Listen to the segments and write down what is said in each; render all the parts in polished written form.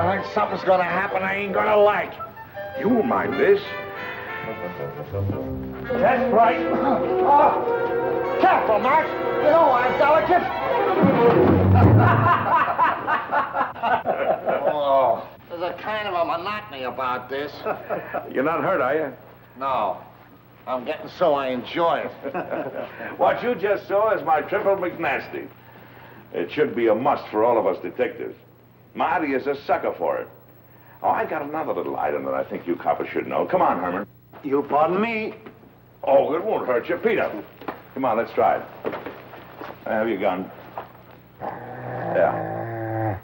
I think something's gonna happen I ain't gonna like. You won't mind this. That's right. Careful, Max. You know I'm delicate. Oh, there's a kind of a monotony about this. You're not hurt, are you? No. I'm getting so I enjoy it. What you just saw is my triple McNasty. It should be a must for all of us detectives. Marty is a sucker for it. Oh, I got another little item that I think you coppers should know. Come on, Herman. You'll pardon me. Oh, it won't hurt you. Peter. Come on, let's try it. Have your gun. Yeah.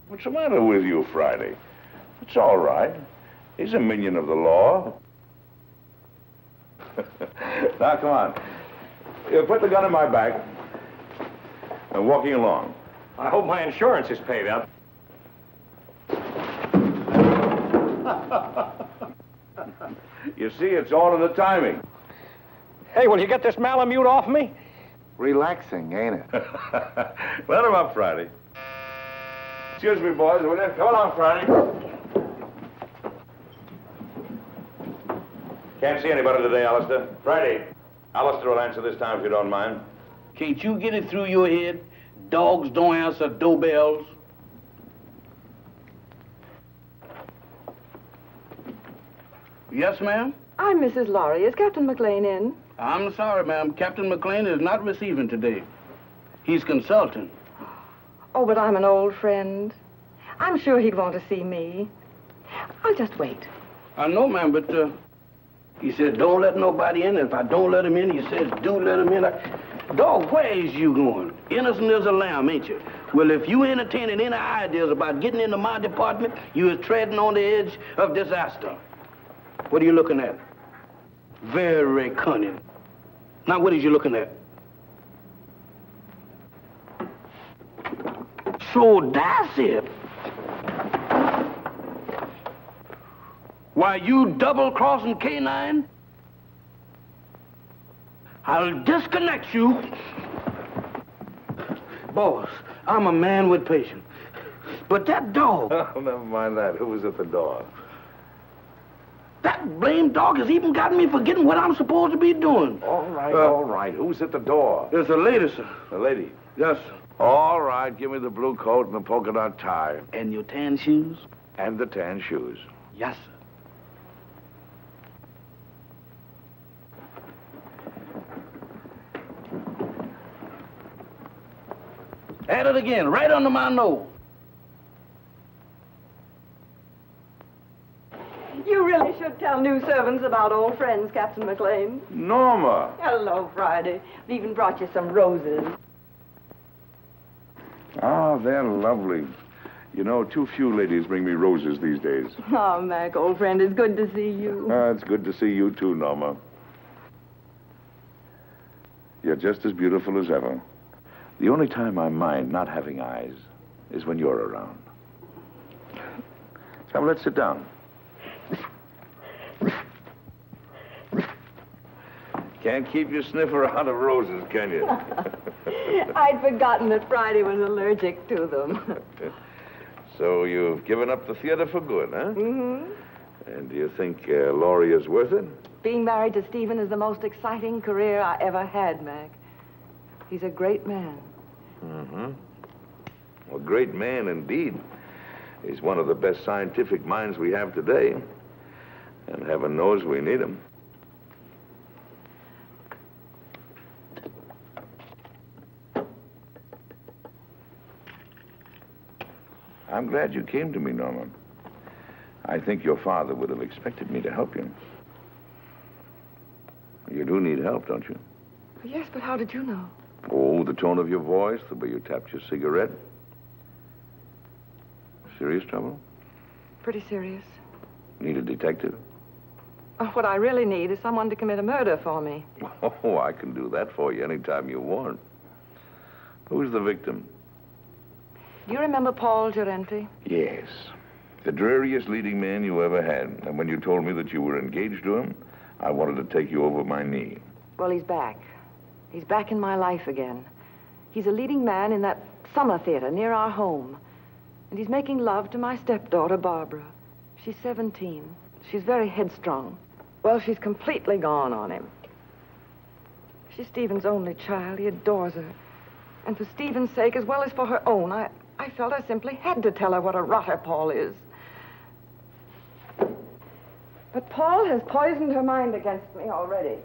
What's the matter with you, Friday? It's all right. He's a minion of the law. Now, come on. You put the gun in my back. I'm walking along. I hope my insurance is paid up. You see, it's all in the timing. Hey, will you get this Malamute off me? Relaxing, ain't it? Let him up, Friday. Excuse me, boys, will you? Come along, Friday. Can't see anybody today, Alistair. Friday. Alistair will answer this time if you don't mind. Can't you get it through your head? Dogs don't answer doorbells. Yes, ma'am? I'm Mrs. Laurie. Is Captain McLean in? I'm sorry, ma'am. Captain McLean is not receiving today. He's consulting. Oh, but I'm an old friend. I'm sure he'd want to see me. I'll just wait. I know, ma'am, but he said don't let nobody in. If I don't let him in, he says do let him in. Dog, where is you going? Innocent as a lamb, ain't you? Well, if you entertaining any ideas about getting into my department, you is treading on the edge of disaster. What are you looking at? Very cunning. Now, what is you looking at? So that's it. Why, you double-crossing K9? I'll disconnect you. Boss, I'm a man with patience. But that dog... Oh, never mind that. Who was at the door? That blamed dog has even gotten me forgetting what I'm supposed to be doing. All right. Who's at the door? There's a lady, sir. The lady? Yes, sir. All right, give me the blue coat and the polka dot tie. And your tan shoes? And the tan shoes. Yes, sir. At it again, right under my nose. You really should tell new servants about old friends, Captain McLean. Norma. Hello, Friday. I've even brought you some roses. Oh, they're lovely. You know, too few ladies bring me roses these days. Oh, Mac, old friend, it's good to see you. It's good to see you, too, Norma. You're just as beautiful as ever. The only time I mind not having eyes is when you're around. Come, let's sit down. Can't keep your sniffer out of roses, can you? I'd forgotten that Friday was allergic to them. So you've given up the theater for good, huh? Mm-hmm. And do you think Laurie is worth it? Being married to Stephen is the most exciting career I ever had, Mac. He's a great man. Mm-hmm. A great man indeed. He's one of the best scientific minds we have today. And heaven knows we need him. I'm glad you came to me, Norma. I think your father would have expected me to help you. You do need help, don't you? Yes, but how did you know? Oh, the tone of your voice, the way you tapped your cigarette. Serious trouble? Pretty serious. Need a detective? What I really need is someone to commit a murder for me. Oh, I can do that for you anytime you want. Who's the victim? Do you remember Paul Gerenti? Yes. The dreariest leading man you ever had. And when you told me that you were engaged to him, I wanted to take you over my knee. Well, he's back. He's back in my life again. He's a leading man in that summer theater near our home. And he's making love to my stepdaughter, Barbara. She's 17. She's very headstrong. Well, she's completely gone on him. She's Stephen's only child. He adores her. And for Stephen's sake, as well as for her own, I felt I simply had to tell her what a rotter Paul is. But Paul has poisoned her mind against me already.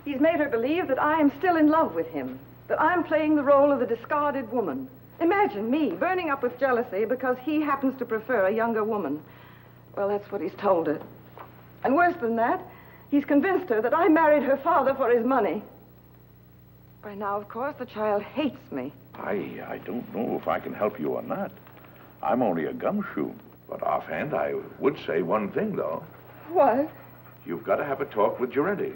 He's made her believe that I am still in love with him, that I'm playing the role of the discarded woman. Imagine me burning up with jealousy because he happens to prefer a younger woman. Well, that's what he's told her. And worse than that, he's convinced her that I married her father for his money. By now, of course, the child hates me. I don't know if I can help you or not. I'm only a gumshoe. But offhand, I would say one thing, though. What? You've got to have a talk with Girenti.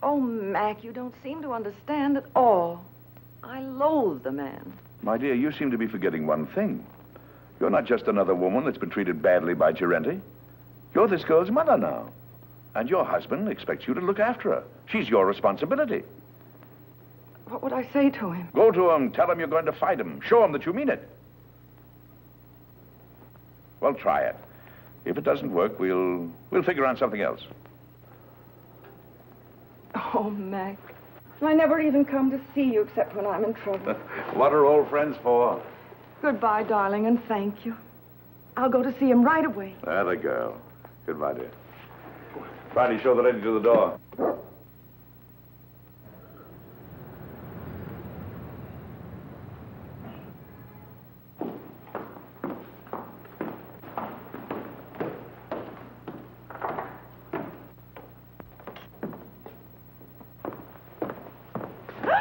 Oh, Mac, you don't seem to understand at all. I loathe the man. My dear, you seem to be forgetting one thing. You're not just another woman that's been treated badly by Girenti. You're this girl's mother now. And your husband expects you to look after her. She's your responsibility. What would I say to him? Go to him, tell him you're going to fight him. Show him that you mean it. Well, try it. If it doesn't work, we'll figure out something else. Oh, Mac, I never even come to see you except when I'm in trouble. What are old friends for? Goodbye, darling, and thank you. I'll go to see him right away. That girl. Goodbye, dear. Friday, show the lady to the door.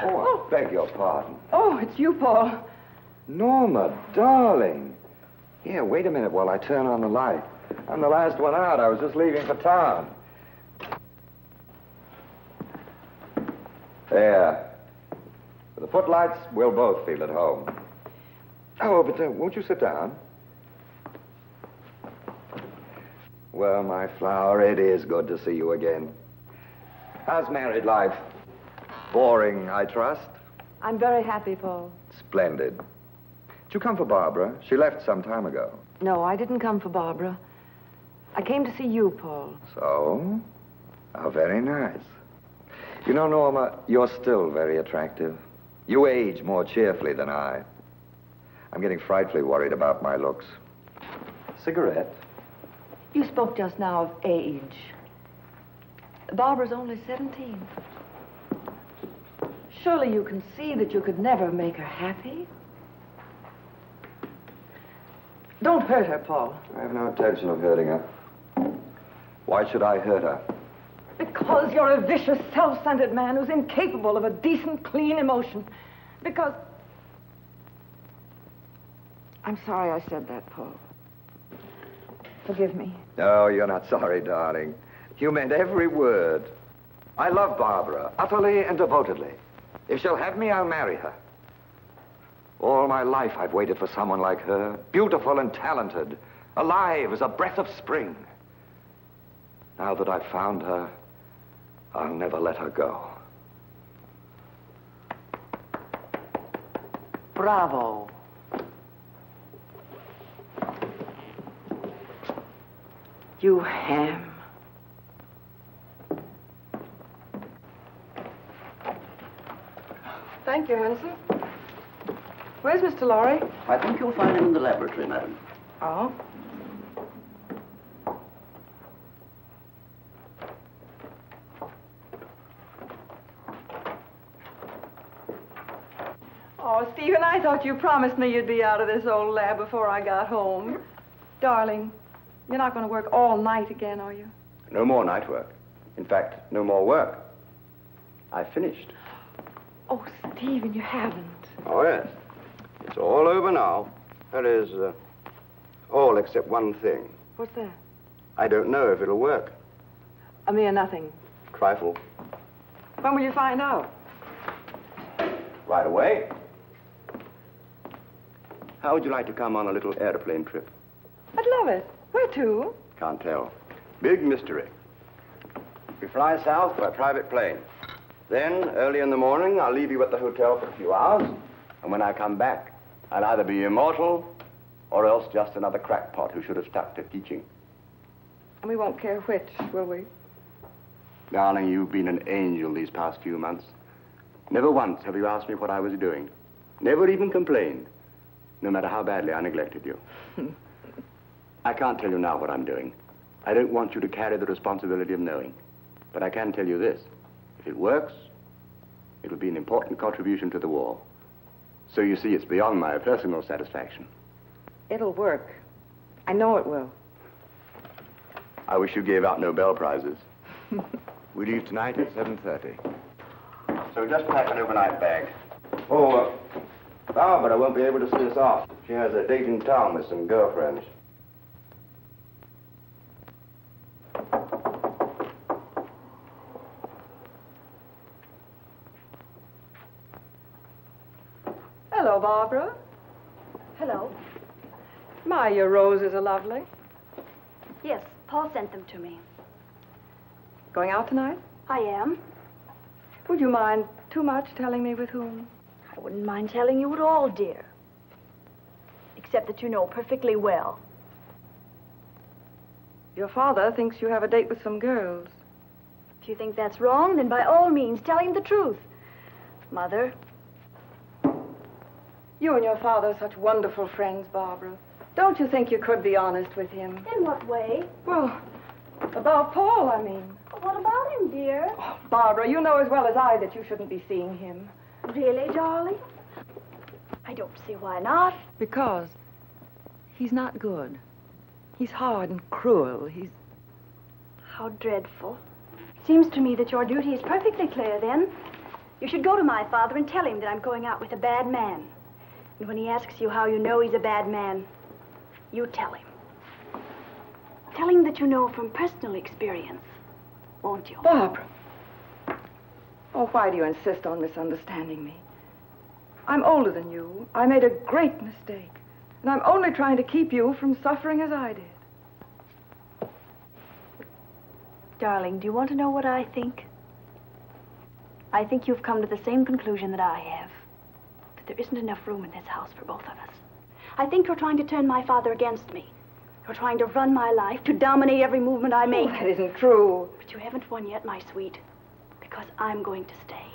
Oh, I beg your pardon. Oh, it's you, Paul. Norma, darling. Here, wait a minute while I turn on the light. I'm the last one out. I was just leaving for town. There. With the footlights, we'll both feel at home. Oh, but won't you sit down? Well, my flower, it is good to see you again. How's married life? Boring, I trust? I'm very happy, Paul. Splendid. Did you come for Barbara? She left some time ago. No, I didn't come for Barbara. I came to see you, Paul. So? How very nice. You know, Norma, you're still very attractive. You age more cheerfully than I. I'm getting frightfully worried about my looks. Cigarette? You spoke just now of age. Barbara's only 17. Surely you can see that you could never make her happy. Don't hurt her, Paul. I have no intention of hurting her. Why should I hurt her? Because you're a vicious, self-centered man who's incapable of a decent, clean emotion. Because... I'm sorry I said that, Paul. Forgive me. No, you're not sorry, darling. You meant every word. I love Barbara, utterly and devotedly. If she'll have me, I'll marry her. All my life, I've waited for someone like her, beautiful and talented, alive as a breath of spring. Now that I've found her, I'll never let her go. Bravo. You ham. Thank you, Hanson. Where's Mr. Lorry? I think you'll find him in the laboratory, madam. Oh? Oh, Stephen, I thought you promised me you'd be out of this old lab before I got home. Darling, you're not going to work all night again, are you? No more night work. In fact, no more work. I finished. Oh, Stephen, you haven't. Oh, yes. It's all over now. That is, all except one thing. What's that? I don't know if it'll work. A mere nothing. Trifle. When will you find out? Right away. How would you like to come on a little airplane trip? I'd love it. Where to? Can't tell. Big mystery. We fly south by private plane. Then, early in the morning, I'll leave you at the hotel for a few hours. And when I come back, I'll either be immortal or else just another crackpot who should have stuck to teaching. And we won't care which, will we? Darling, you've been an angel these past few months. Never once have you asked me what I was doing. Never even complained, no matter how badly I neglected you. I can't tell you now what I'm doing. I don't want you to carry the responsibility of knowing. But I can tell you this. If it works, it'll be an important contribution to the war. So you see, it's beyond my personal satisfaction. It'll work. I know it will. I wish you gave out Nobel Prizes. We leave tonight at 7:30. So just pack an overnight bag. Oh, Barbara won't be able to see us off. She has a date in town with some girlfriends. Hello, Barbara. Hello. My, your roses are lovely. Yes, Paul sent them to me. Going out tonight? I am. Would you mind too much telling me with whom? I wouldn't mind telling you at all, dear. Except that you know perfectly well. Your father thinks you have a date with some girls. If you think that's wrong, then by all means, tell him the truth. Mother. You and your father are such wonderful friends, Barbara. Don't you think you could be honest with him? In what way? Well, about Paul, I mean. What about him, dear? Oh, Barbara, you know as well as I that you shouldn't be seeing him. Really, darling? I don't see why not. Because he's not good. He's hard and cruel. He's... How dreadful. Seems to me that your duty is perfectly clear, then. You should go to my father and tell him that I'm going out with a bad man. And when he asks you how you know he's a bad man, you tell him. Tell him that you know from personal experience, won't you? Barbara. Oh, why do you insist on misunderstanding me? I'm older than you. I made a great mistake. And I'm only trying to keep you from suffering as I did. Darling, do you want to know what I think? I think you've come to the same conclusion that I have. That there isn't enough room in this house for both of us. I think you're trying to turn my father against me. You're trying to run my life, to dominate every movement I make. Oh, that isn't true. But you haven't won yet, my sweet. Because I'm going to stay.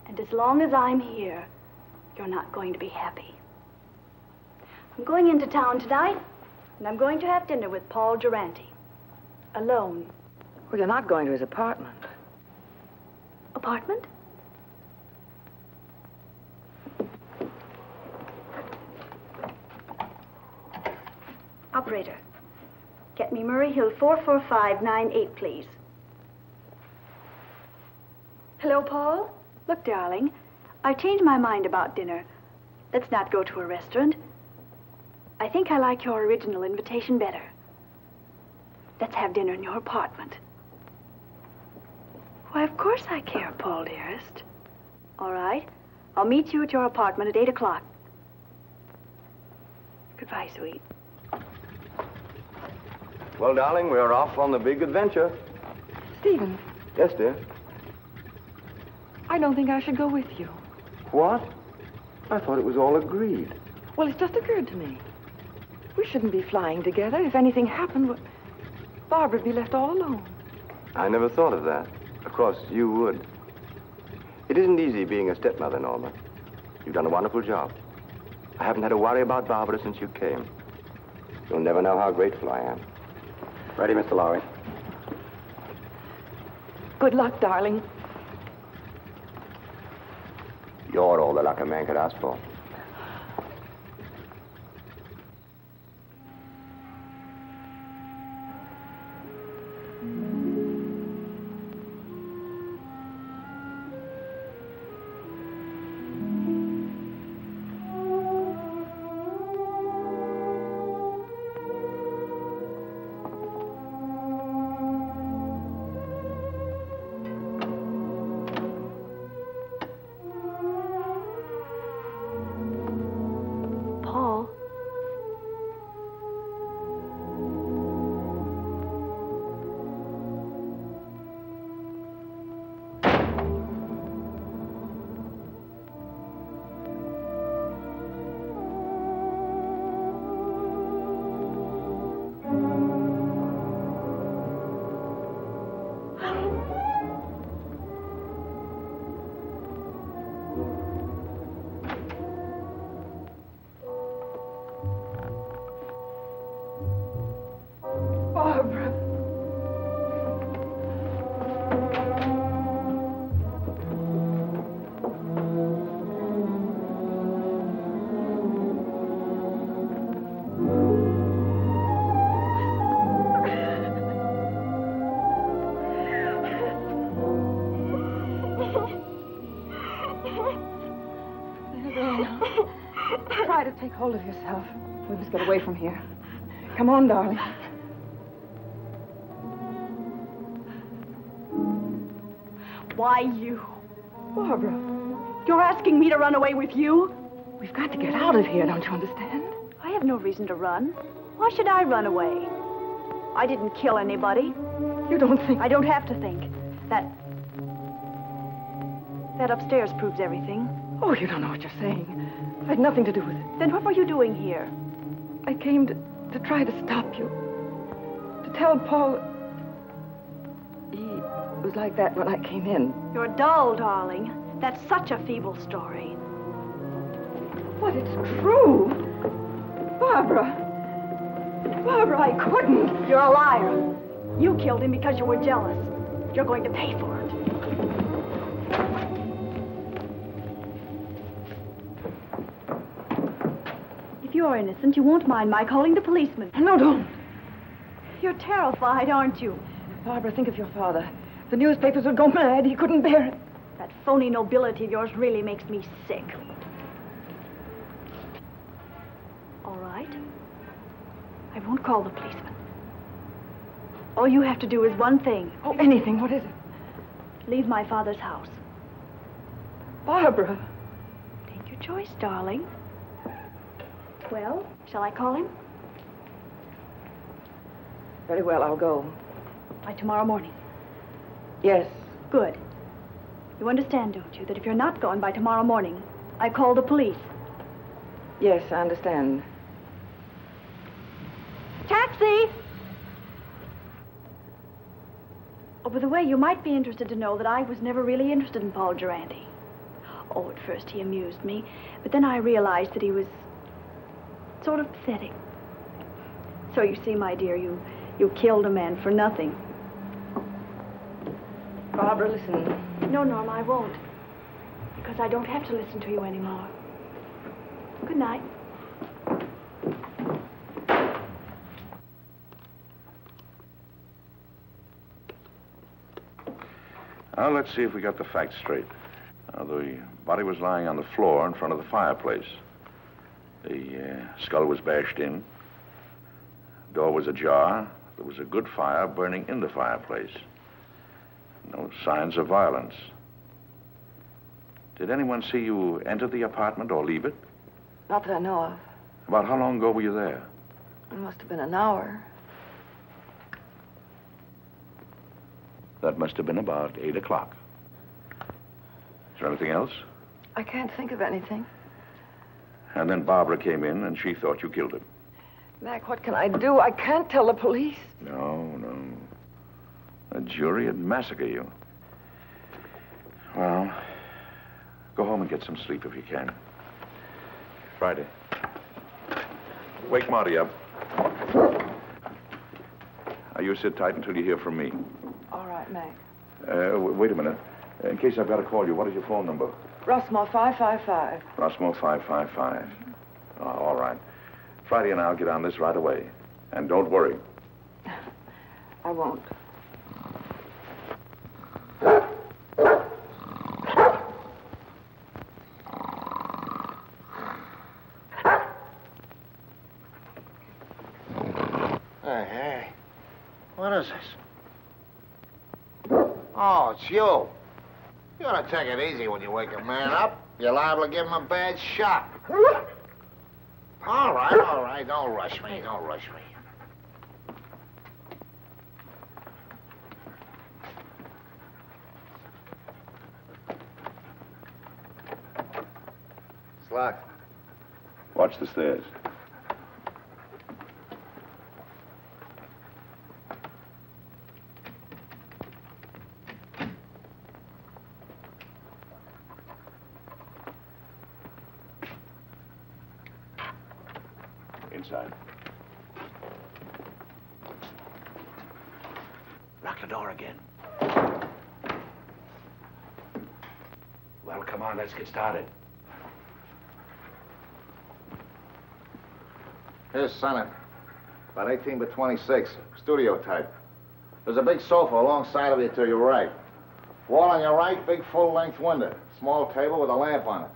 And as long as I'm here, you're not going to be happy. I'm going into town tonight, and I'm going to have dinner with Paul Durante. Alone. Well, you're not going to his apartment. Apartment? Operator, get me Murray Hill 44598, please. Hello, Paul? Look, darling, I've changed my mind about dinner. Let's not go to a restaurant. I think I like your original invitation better. Let's have dinner in your apartment. Why, of course I care, Paul, dearest. All right. I'll meet you at your apartment at 8 o'clock. Goodbye, sweet. Well, darling, we're off on the big adventure. Stephen, Yes, dear. I don't think I should go with you. What? I thought it was all agreed. Well, it's just occurred to me. We shouldn't be flying together. If anything happened, well, Barbara'd be left all alone. I never thought of that. Of course, you would. It isn't easy being a stepmother, Norma. You've done a wonderful job. I haven't had to worry about Barbara since you came. You'll never know how grateful I am. Ready, Mr. Lowry? Good luck, darling. You're all the luck a man could ask for. hold of yourself. We must get away from here. Come on, darling. Why you? Barbara, You're asking me to run away with you? we've got to get out of here, don't you understand? I have no reason to run. Why should I run away? I didn't kill anybody. You don't think... I don't have to think. That upstairs proves everything. Oh, you don't know what you're saying. I had nothing to do with it. Then what were you doing here? I came to try to stop you. To tell Paul... He was like that when I came in. You're dull, darling. That's such a feeble story. But it's true. Barbara. Barbara, I couldn't. You're a liar. You killed him because you were jealous. You're going to pay for it. If you're innocent, you won't mind my calling the policeman. No, don't. You're terrified, aren't you? Barbara, think of your father. The newspapers would go mad. He couldn't bear it. That phony nobility of yours really makes me sick. All right. I won't call the policeman. All you have to do is one thing. Oh, anything. What is it? Leave my father's house. Barbara. Take your choice, darling. Well, shall I call him? Very well, I'll go. By tomorrow morning. Yes. Good. You understand, don't you, that if you're not gone by tomorrow morning, I call the police. Yes, I understand. Taxi! Oh, by the way, you might be interested to know that I was never really interested in Paul Durante. Oh, at first he amused me, but then I realized that he was sort of pathetic. So you see, my dear, you killed a man for nothing. Barbara, listen. No, Norma, I won't. Because I don't have to listen to you anymore. Good night. Now, let's see if we got the facts straight. The body was lying on the floor in front of the fireplace. The skull was bashed in. Door was ajar. There was a good fire burning in the fireplace. No signs of violence. Did anyone see you enter the apartment or leave it? Not that I know of. About how long ago were you there? It must have been an hour. That must have been about 8 o'clock. Is there anything else? I can't think of anything. And then Barbara came in and she thought you killed him. Mac, what can I do? I can't tell the police. No. A jury would massacre you. Well, go home and get some sleep if you can. Friday. Wake Marty up. You sit tight until you hear from me. All right, Mac. Wait a minute. In case I've got to call you, what is your phone number? Rossmore 555. Rossmore 555. Oh, all right. Friday and I'll get on this right away. And don't worry. I won't. Hey. What is this? Oh, it's you. You ought to take it easy when you wake a man up. You're liable to give him a bad shock. All right. Don't rush me. It's locked. Watch the stairs. Inside. Lock the door again. Well, come on, let's get started. Here's Senate. About 18 by 26. Studio type. There's a big sofa alongside of you to your right. Wall on your right, big full-length window. Small table with a lamp on it.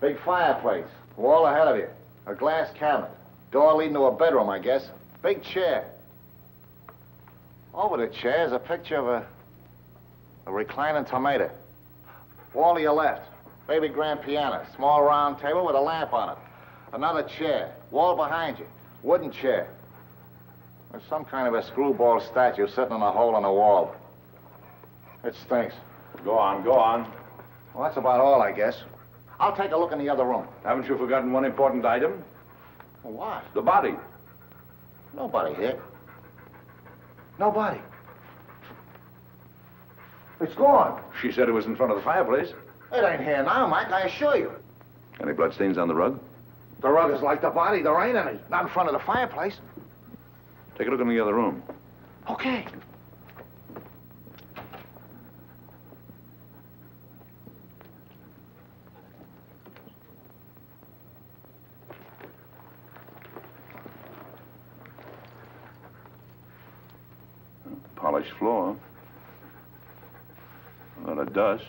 Big fireplace. Wall ahead of you. A glass cabinet. Door leading to a bedroom, I guess. Big chair. Over the chair is a picture of a reclining tomato. Wall to your left. Baby grand piano. Small round table with a lamp on it. Another chair. Wall behind you. Wooden chair. There's some kind of a screwball statue sitting in a hole in the wall. It stinks. Go on, go on. Well, that's about all, I guess. I'll take a look in the other room. Haven't you forgotten one important item? Well, what? The body. Nobody here. Nobody. It's gone. She said it was in front of the fireplace. It ain't here now, Mike, I assure you. Any bloodstains on the rug? The rug is like the body. There ain't any. Not in front of the fireplace. Take a look in the other room. Okay. Polished floor. A lot of dust.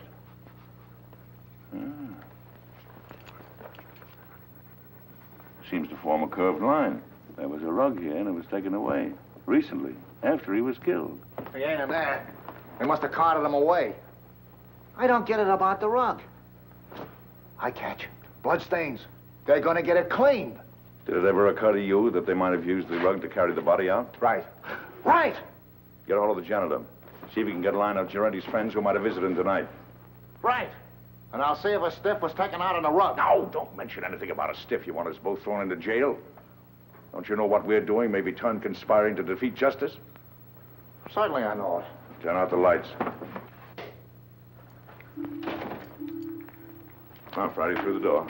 Seems to form a curved line. There was a rug here, and it was taken away. Recently, after he was killed. He ain't in there. They must have carted him away. I don't get it about the rug. I catch. Bloodstains. They're gonna get it cleaned. Did it ever occur to you that they might have used the rug to carry the body out? Right. Right! Get a hold of the janitor. See if you can get a line of Giranti's friends who might have visited him tonight. Right. And I'll see if a stiff was taken out on the rug. No, don't mention anything about a stiff. You want us both thrown into jail? Don't you know what we're doing may be turned conspiring to defeat justice? Certainly I know it. Turn out the lights. Now, Friday, through the door.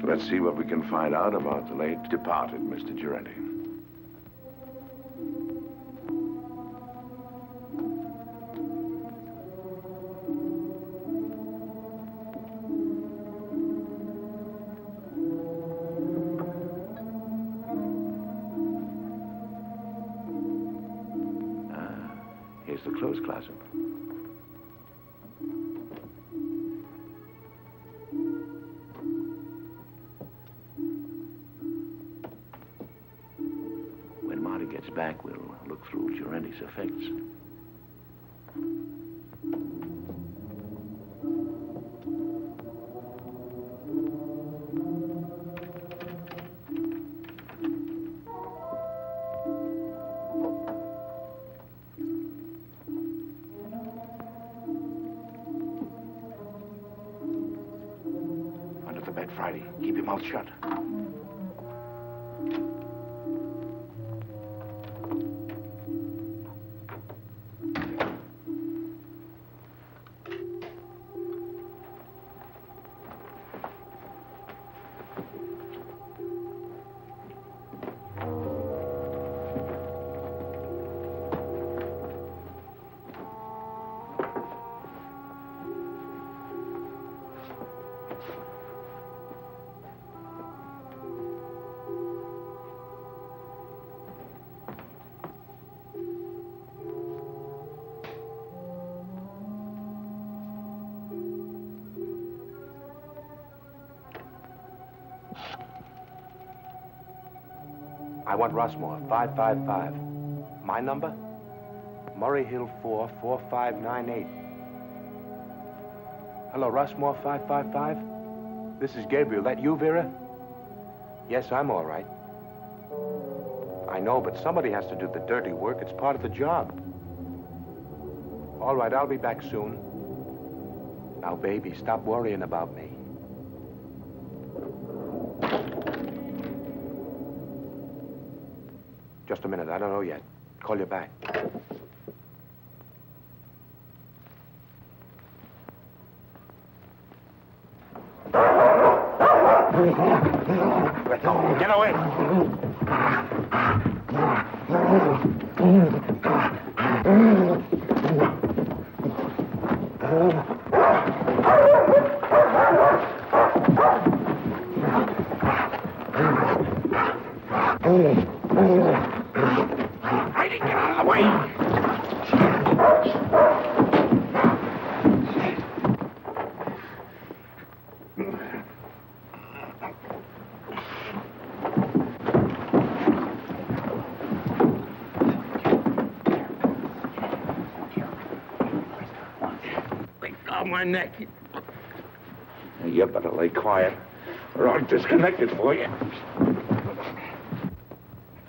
Let's see what we can find out about the late departed Mr. Giranti. Here's the clothes closet. When Marty gets back, we'll look through Giranti's effects. Under the bed, Friday. Keep your mouth shut. I want Rossmore, 555. My number? Murray Hill 4, 4598. Hello, Rossmore, 555? This is Gabriel. That you, Vera? Yes, I'm all right. I know, but somebody has to do the dirty work. It's part of the job. All right, I'll be back soon. Now, baby, stop worrying about me. Just a minute, I don't know yet. Call you back. Get away! Heidi, get out of the way! Oh, my neck. You better lay quiet, or I'll disconnect it for you.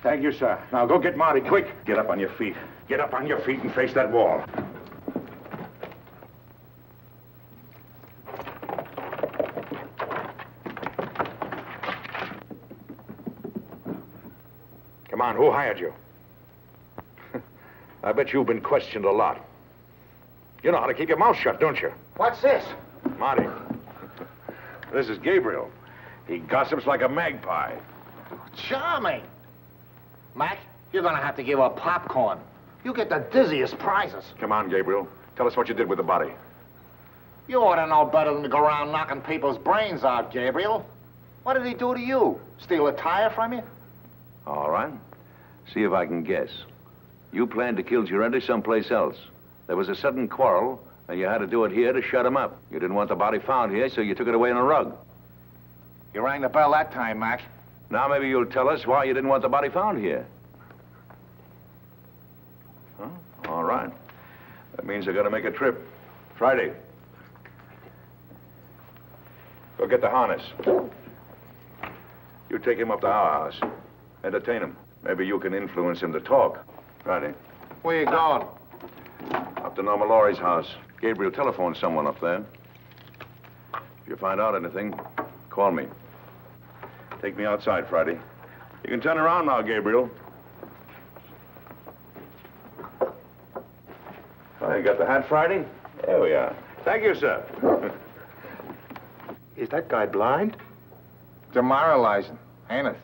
Thank you, sir. Now go get Marty, quick. Get up on your feet. Get up on your feet and face that wall. Come on, who hired you? I bet you've been questioned a lot. You know how to keep your mouth shut, don't you? What's this? Marty. This is Gabriel. He gossips like a magpie. Charming. Mac, you're gonna have to give her popcorn. You get the dizziest prizes. Come on, Gabriel. Tell us what you did with the body. You ought to know better than to go around knocking people's brains out, Gabriel. What did he do to you? Steal a tire from you? All right. See if I can guess. You planned to kill Girente someplace else. There was a sudden quarrel, and you had to do it here to shut him up. You didn't want the body found here, so you took it away in a rug. You rang the bell that time, Mac. Now maybe you'll tell us why you didn't want the body found here. Huh? All right. That means they're going to make a trip. Friday. Go get the harness. You take him up to our house. Entertain him. Maybe you can influence him to talk. Friday. Where you going? Up to Norma Laurie's house. Gabriel, telephone someone up there. If you find out anything, call me. Take me outside, Friday. You can turn around now, Gabriel. You got the hat, Friday? There we are. Thank you, sir. Is that guy blind? Demoralizing, ain't it?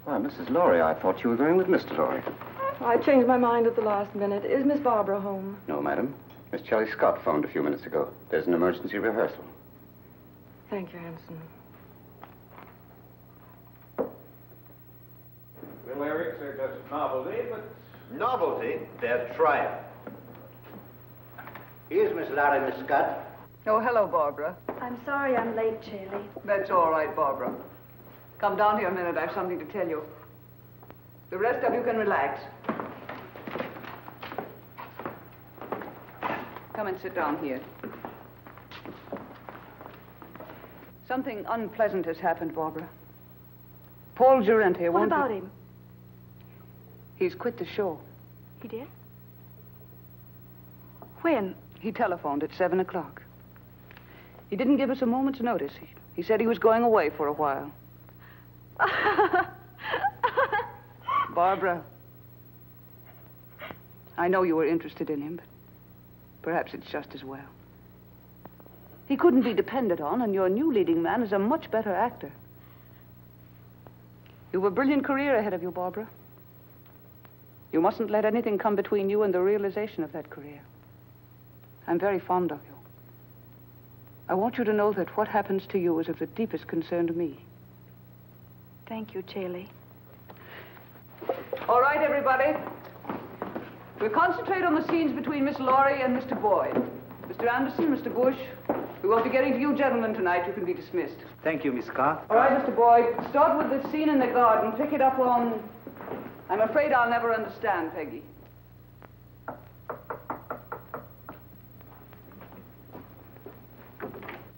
Why, Mrs. Laurie, I thought you were going with Mr. Laurie. I changed my mind at the last minute. Is Miss Barbara home? No, madam. Miss Shelley Scott phoned a few minutes ago. There's an emergency rehearsal. Thank you, Hanson. Bill Eric said that's a novelty, but... Novelty? They're trying. Here's Miss Larry, Miss Scott. Oh, hello, Barbara. I'm sorry I'm late, Shirley. That's all right, Barbara. Come down here a minute. I have something to tell you. The rest of you can relax. Come and sit down here. Something unpleasant has happened, Barbara. Paul Girente What about him? He's quit the show. He did? When? He telephoned at 7 o'clock. He didn't give us a moment's notice. He said he was going away for a while. Barbara, I know you were interested in him, but perhaps it's just as well. He couldn't be depended on, and your new leading man is a much better actor. You have a brilliant career ahead of you, Barbara. You mustn't let anything come between you and the realization of that career. I'm very fond of you. I want you to know that what happens to you is of the deepest concern to me. Thank you, Shirley. All right, everybody. We'll concentrate on the scenes between Miss Laurie and Mr. Boyd. Mr. Anderson, Mr. Bush, we won't be getting to you gentlemen tonight. You can be dismissed. Thank you, Miss Scott. All right, Mr. Boyd, start with the scene in the garden. Pick it up on... I'm afraid I'll never understand, Peggy.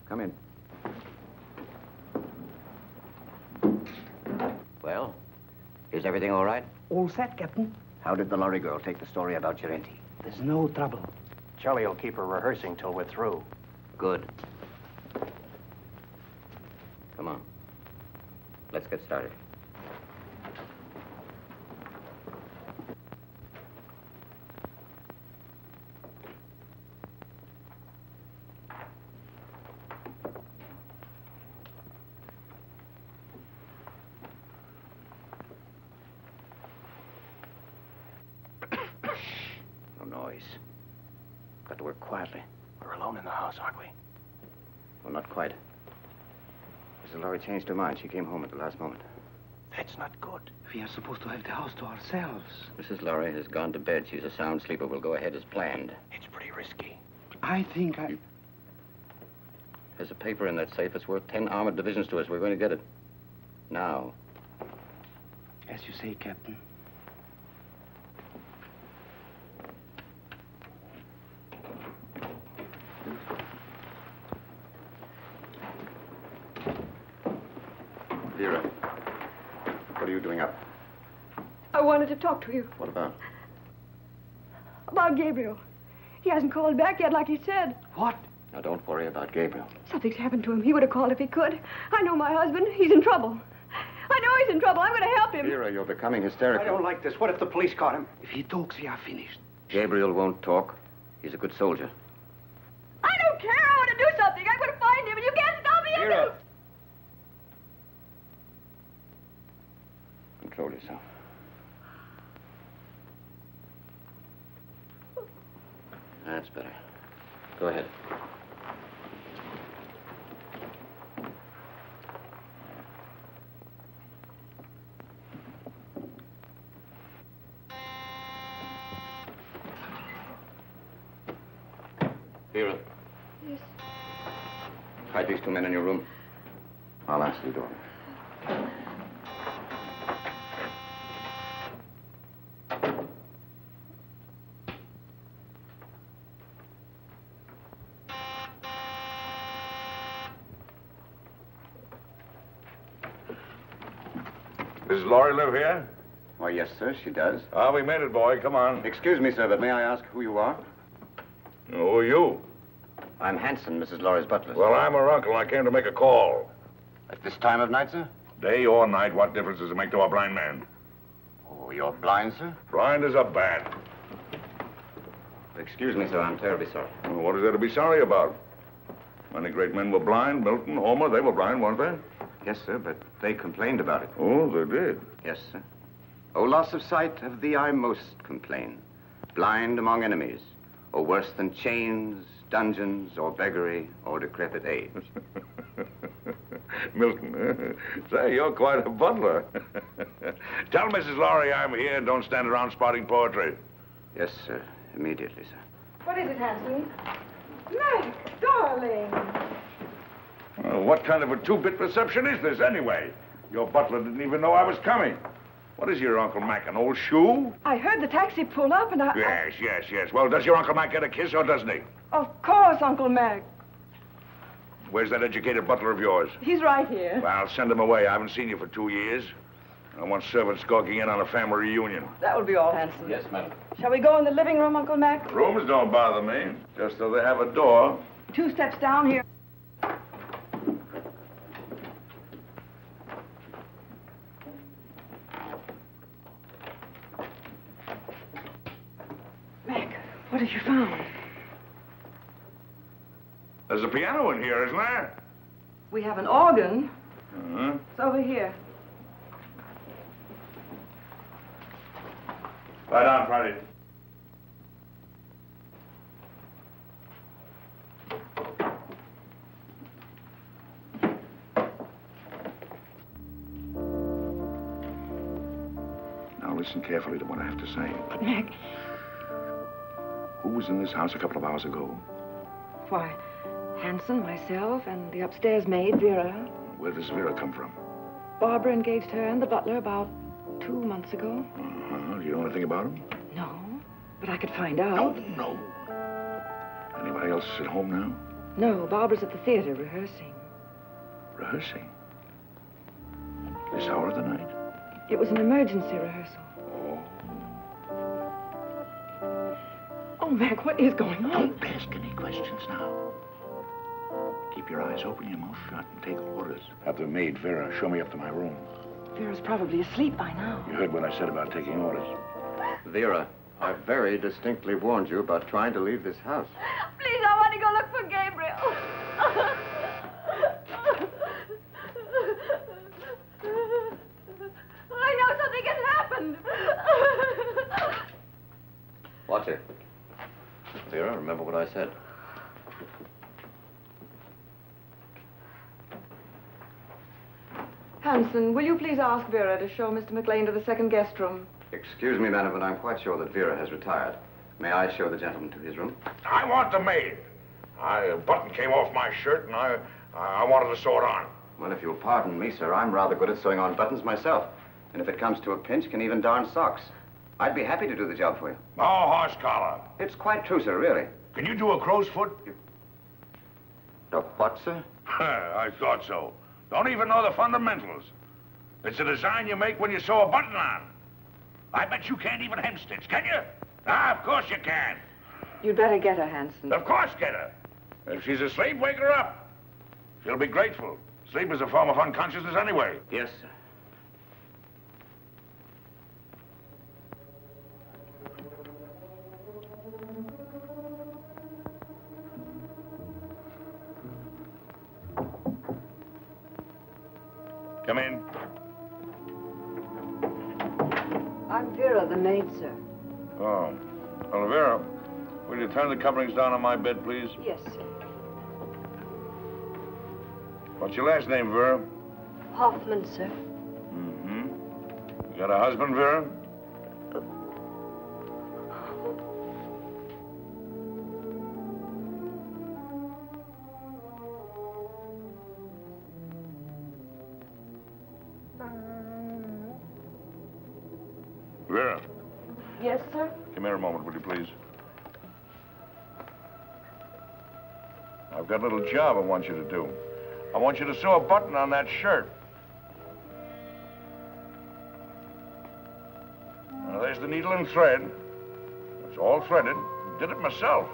Come in. Well, is everything all right? All set, Captain. How did the lorry girl take the story about Girente? There's no trouble. Charlie will keep her rehearsing till we're through. Good. Come on. Let's get started. Noise. Got to work quietly. We're alone in the house, aren't we? Well, not quite. Mrs. Laurie changed her mind. She came home at the last moment. That's not good. We are supposed to have the house to ourselves. Mrs. Laurie has gone to bed. She's a sound sleeper. We'll go ahead as planned. It's pretty risky. I think I... There's a paper in that safe. It's worth 10 armored divisions to us. We're going to get it. Now. As you say, Captain. Vera, what are you doing up? I wanted to talk to you What about? about Gabriel. He hasn't called back yet like he said. What? Now, don't worry about Gabriel. Something's happened to him. He would have called if he could. I know my husband. He's in trouble. I know he's in trouble. I'm going to help him. Vera, you're becoming hysterical. I don't like this. What if the police caught him? If he talks, we are finished. Gabriel won't talk. He's a good soldier. I don't care. I want to do something. I'm going to find him, and you can't stop me. Vera! Control yourself. That's better. Go ahead. Vera. Yes. Hide these two men in your room. I'll answer the door. Does Laurie live here? Why, yes, sir, she does. Ah, we made it, boy. Come on. Excuse me, sir, but may I ask who you are? Who are you? I'm Hanson, Mrs. Laurie's butler. Well, I'm her uncle, and I came to make a call. At this time of night, sir? Day or night, what difference does it make to a blind man? Oh, you're blind, sir? Blind as a bat. Excuse me, sir, I'm terribly sorry. Well, what is there to be sorry about? Many great men were blind. Milton, Homer, they were blind, weren't they? Yes, sir, but they complained about it. Oh, they did? Yes, sir. Oh, loss of sight, of thee I most complain. Blind among enemies, or worse than chains, dungeons, or beggary, or decrepit age. Milton, say, you're quite a butler. Tell Mrs. Laurie I'm here and don't stand around spouting poetry. Yes, sir. Immediately, sir. What is it, Hanson? Mac, darling. What kind of a two-bit reception is this, anyway? Your butler didn't even know I was coming. What is your Uncle Mac, an old shoe? I heard the taxi pull up and I... Yes. Well, does your Uncle Mac get a kiss or doesn't he? Of course, Uncle Mac. Where's that educated butler of yours? He's right here. Well, send him away. I haven't seen you for 2 years. I want servants skulking in on a family reunion. That will be all, Hanson. Yes, madam. Shall we go in the living room, Uncle Mac? Rooms don't bother me, just so they have a door. 2 steps down here. Mac, what have you found? There's a piano in here, isn't there? We have an organ. Uh-huh. It's over here. Lie down, Friday. Now listen carefully to what I have to say. But, Mac... Who was in this house a couple of hours ago? Why, Hanson, myself, and the upstairs maid, Vera. Where does Vera come from? Barbara engaged her and the butler about 2 months ago. Uh-huh. Do you know anything about him? No, but I could find out. No. Anybody else at home now? No, Barbara's at the theater rehearsing. Rehearsing? This hour of the night? It was an emergency rehearsal. Oh, Mac, what is going on? Don't ask any questions now. Keep your eyes open, your mouth shut, and take orders. Have the maid, Vera, show me up to my room. Vera's probably asleep by now. You heard what I said about taking orders. Vera, I very distinctly warned you about trying to leave this house. Please, I want to go look for Gabriel. I know something has happened. Watch it. Vera, remember what I said. Hanson, will you please ask Vera to show Mr. McLean to the second guest room? Excuse me, madam, but I'm quite sure that Vera has retired. May I show the gentleman to his room? I want the maid. A button came off my shirt, and I wanted to sew it on. Well, if you'll pardon me, sir, I'm rather good at sewing on buttons myself. And if it comes to a pinch, can even darn socks. I'd be happy to do the job for you. Oh, horse collar. It's quite true, sir, really. Can you do a crow's foot? The what, sir? I thought so. Don't even know the fundamentals. It's a design you make when you sew a button on. I bet you can't even hem stitch, can you? Ah, of course you can. You'd better get her, Hanson. Of course get her. If she's asleep, wake her up. She'll be grateful. Sleep is a form of unconsciousness anyway. Yes, sir. Come in. I'm Vera, the maid, sir. Oh. Well, Vera, will you turn the coverings down on my bed, please? Yes, sir. What's your last name, Vera? Hoffman, sir. Mm-hmm. You got a husband, Vera? Vera, Yes, sir? come here a moment, will you, please? I've got a little job I want you to do. I want you to sew a button on that shirt. Now, there's the needle and thread. It's all threaded. Did it myself.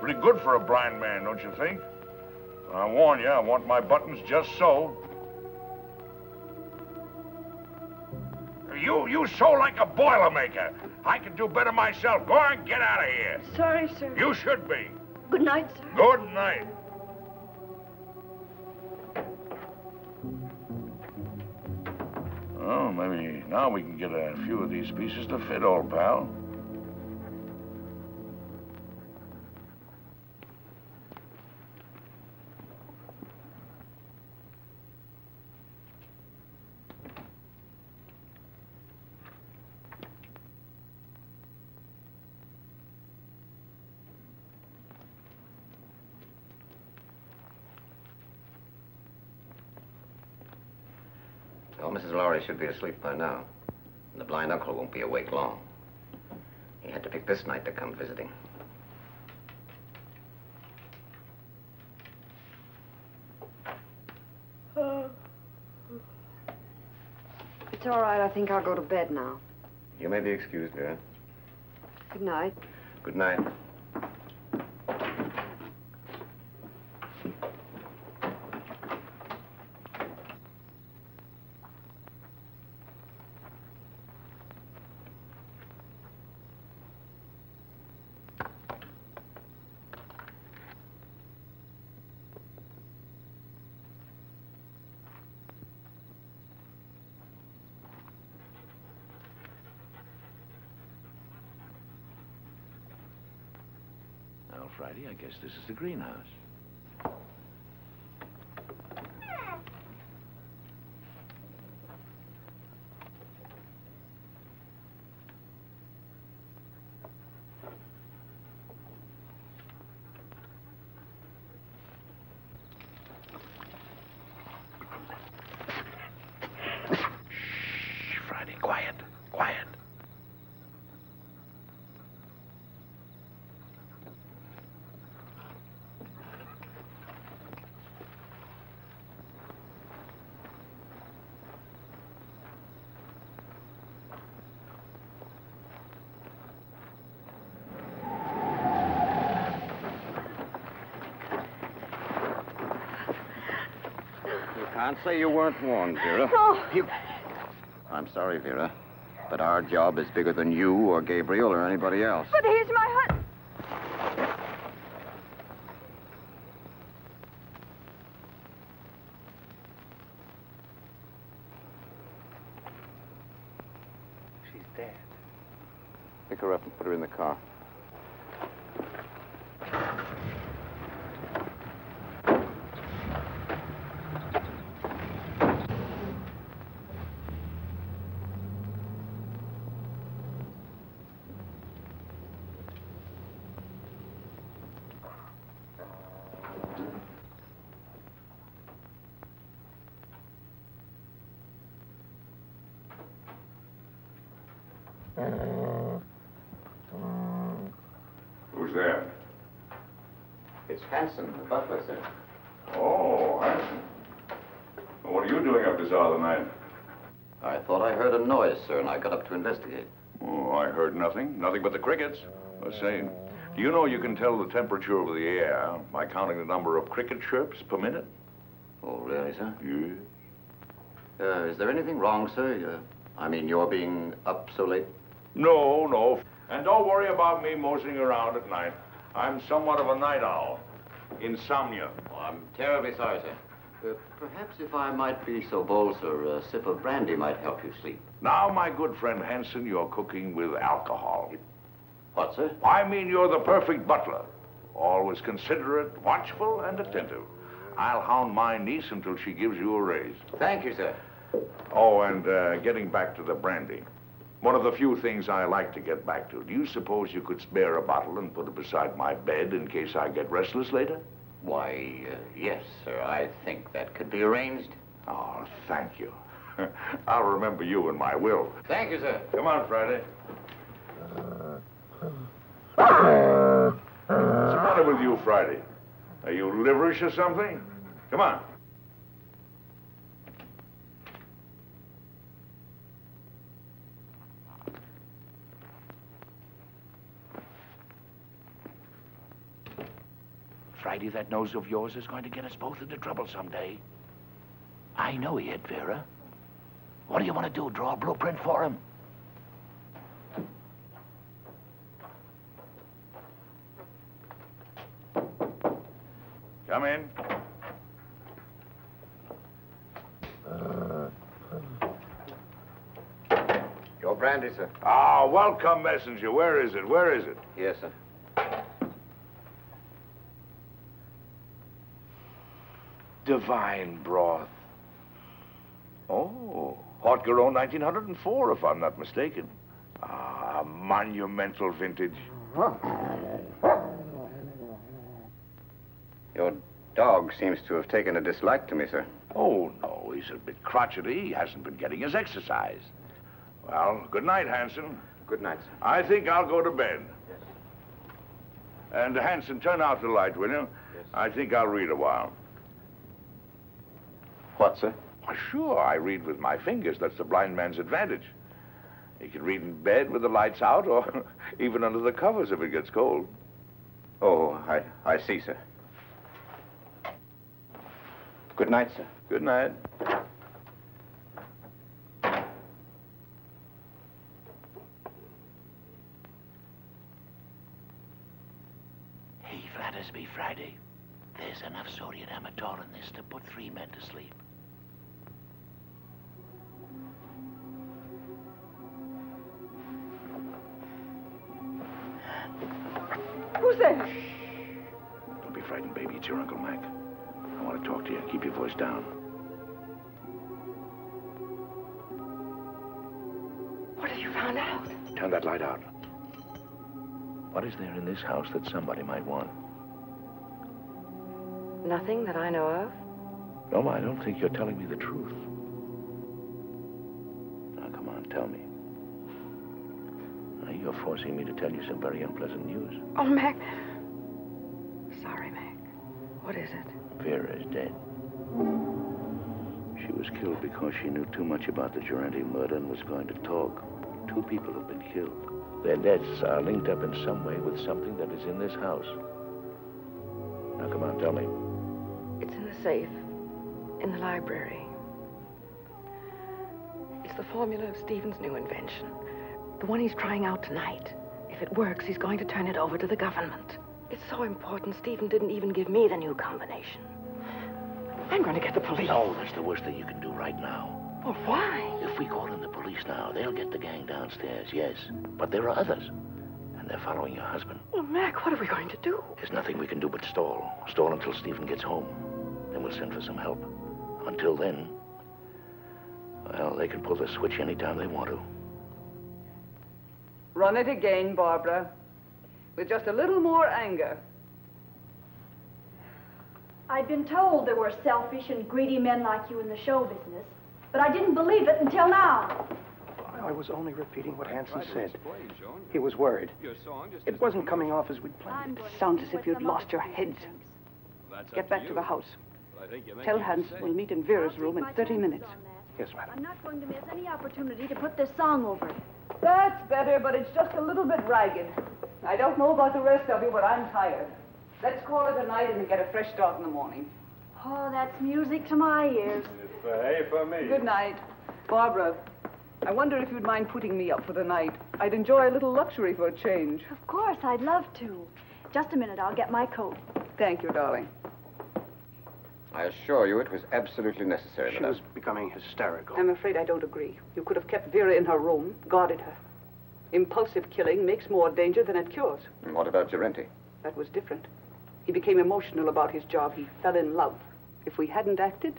Pretty good for a blind man, don't you think? I warn you, I want my buttons just so. You sew like a Boilermaker. I can do better myself. Go on, get out of here. Sorry, sir. You should be. Good night, sir. Good night. Oh, maybe now we can get a few of these pieces to fit, old pal. Well, Mrs. Lowry should be asleep by now. And the blind uncle won't be awake long. He had to pick this night to come visiting. It's all right. I think I'll go to bed now. You may be excused, Vera. Good night. Good night. Well, Friday, I guess this is the greenhouse. Shh, Friday, quiet, quiet. Can't say you weren't warned, Vera. No. I'm sorry, Vera, but our job is bigger than you or Gabriel or anybody else. But he's my husband. She's dead. Pick her up and put her in the car. Who's there? It's Hanson, the butler, sir. Oh, Hanson. Well, what are you doing up this hour of the night? I thought I heard a noise, sir, and I got up to investigate. Oh, I heard nothing. Nothing but the crickets. Let's see. Do you know you can tell the temperature of the air by counting the number of cricket chirps per minute? Oh, really, sir? Yes. Is there anything wrong, sir? I mean, you're being up so late? No, no. And don't worry about me moseying around at night. I'm somewhat of a night owl. Insomnia. Oh, I'm terribly sorry, sir. Perhaps if I might be so bold, sir, a sip of brandy might help you sleep. Now, my good friend Hanson, you're cooking with alcohol. What, sir? I mean, you're the perfect butler. Always considerate, watchful, and attentive. I'll hound my niece until she gives you a raise. Thank you, sir. Oh, and getting back to the brandy. One of the few things I like to get back to. Do you suppose you could spare a bottle and put it beside my bed in case I get restless later? Why, yes, sir. I think that could be arranged. Oh, thank you. I'll remember you in my will. Thank you, sir. Come on, Friday. What's the matter with you, Friday? Are you liverish or something? Come on. Friday, that nose of yours is going to get us both into trouble someday. I know he hit Vera. What do you want to do, draw a blueprint for him? Come in. Your brandy, sir. Ah, welcome, messenger. Where is it? Where is it? Yes, sir. Divine broth. Oh, Haute Garonne 1904, if I'm not mistaken. Ah, monumental vintage. Your dog seems to have taken a dislike to me, sir. Oh, no, he's a bit crotchety. He hasn't been getting his exercise. Well, good night, Hanson. Good night, sir. I think I'll go to bed. Yes. And, Hanson, turn out the light, will you? Yes. I think I'll read a while. What, sir? Why, sure, I read with my fingers. That's the blind man's advantage. He can read in bed with the lights out or even under the covers if it gets cold. Oh, I see, sir. Good night, sir. Good night. Hey, flatters me, Friday. There's enough sodium amytal in this to put 3 men to sleep. Who's there? Don't be frightened, baby. It's your Uncle Mac. I want to talk to you. Keep your voice down. What have you found out? Turn that light out. What is there in this house that somebody might want? Nothing that I know of. No, I don't think you're telling me the truth. Now, come on, tell me. Now, you're forcing me to tell you some very unpleasant news. Oh, Mac. Sorry, Mac. What is it? Vera is dead. She was killed because she knew too much about the Durante murder and was going to talk. 2 people have been killed. Their deaths are linked up in some way with something that is in this house. Now, come on, tell me. It's in the safe. In the library. It's the formula of Stephen's new invention. The one he's trying out tonight. If it works, he's going to turn it over to the government. It's so important, Stephen didn't even give me the new combination. I'm going to get the police. No, that's the worst thing you can do right now. Well, why? If we call in the police now, they'll get the gang downstairs, yes. But there are others. And they're following your husband. Well, Mac, what are we going to do? There's nothing we can do but stall. Stall until Stephen gets home. Then we'll send for some help. Until then, well, they can pull the switch anytime they want to. Run it again, Barbara. With just a little more anger. I'd been told there were selfish and greedy men like you in the show business, but I didn't believe it until now. I was only repeating what Hanson said. He was worried. It wasn't coming off as we'd planned. Sounds as if you'd lost your heads. Get back to the house. Tell Hans we'll meet in Vera's room in 30 minutes. Yes, madam. I'm not going to miss any opportunity to put this song over. That's better, but it's just a little bit ragged. I don't know about the rest of you, but I'm tired. Let's call it a night and get a fresh start in the morning. Oh, that's music to my ears. It's A for me. Good night. Barbara, I wonder if you'd mind putting me up for the night. I'd enjoy a little luxury for a change. Of course, I'd love to. Just a minute, I'll get my coat. Thank you, darling. I assure you it was absolutely necessary. She was becoming hysterical. I'm afraid I don't agree. You could have kept Vera in her room, guarded her. Impulsive killing makes more danger than it cures. And what about Gerenti? That was different. He became emotional about his job. He fell in love. If we hadn't acted,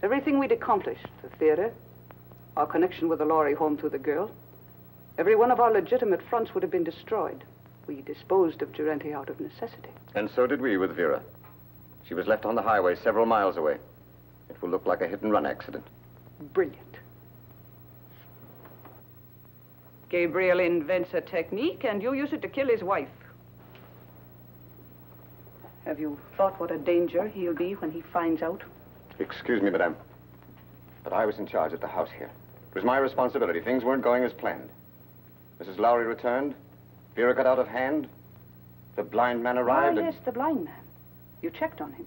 everything we'd accomplished, the theater, our connection with the Laurie home through the girl, every one of our legitimate fronts would have been destroyed. We disposed of Gerenti out of necessity. And so did we with Vera. She was left on the highway several miles away. It will look like a hit-and-run accident. Brilliant. Gabriel invents a technique, and you use it to kill his wife. Have you thought what a danger he'll be when he finds out? Excuse me, madame, but I was in charge at the house here. It was my responsibility. Things weren't going as planned. Mrs. Lowry returned. Vera got out of hand. The blind man arrived. Oh, yes, the blind man. You checked on him.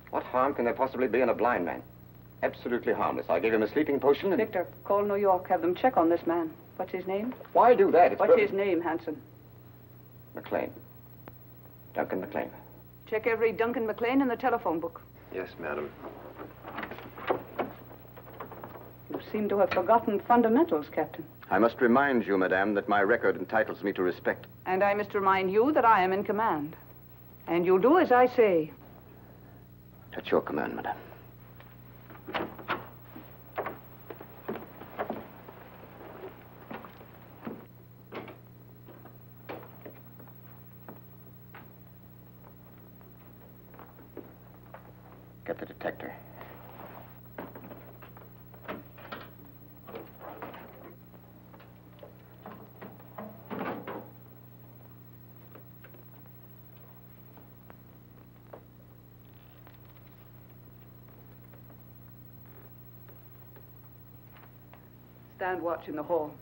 What harm can there possibly be in a blind man? Absolutely harmless. I gave him a sleeping potion and... Victor, call New York. Have them check on this man. What's his name? Why do that? It's What's his name, Hanson? McLean. Duncan McLean. Check every Duncan McLean in the telephone book. Yes, madam. You seem to have forgotten fundamentals, Captain. I must remind you, madame, that my record entitles me to respect. And I must remind you that I am in command. And you'll do as I say. At your command, madame. Get the detector. Stand watch in the hall.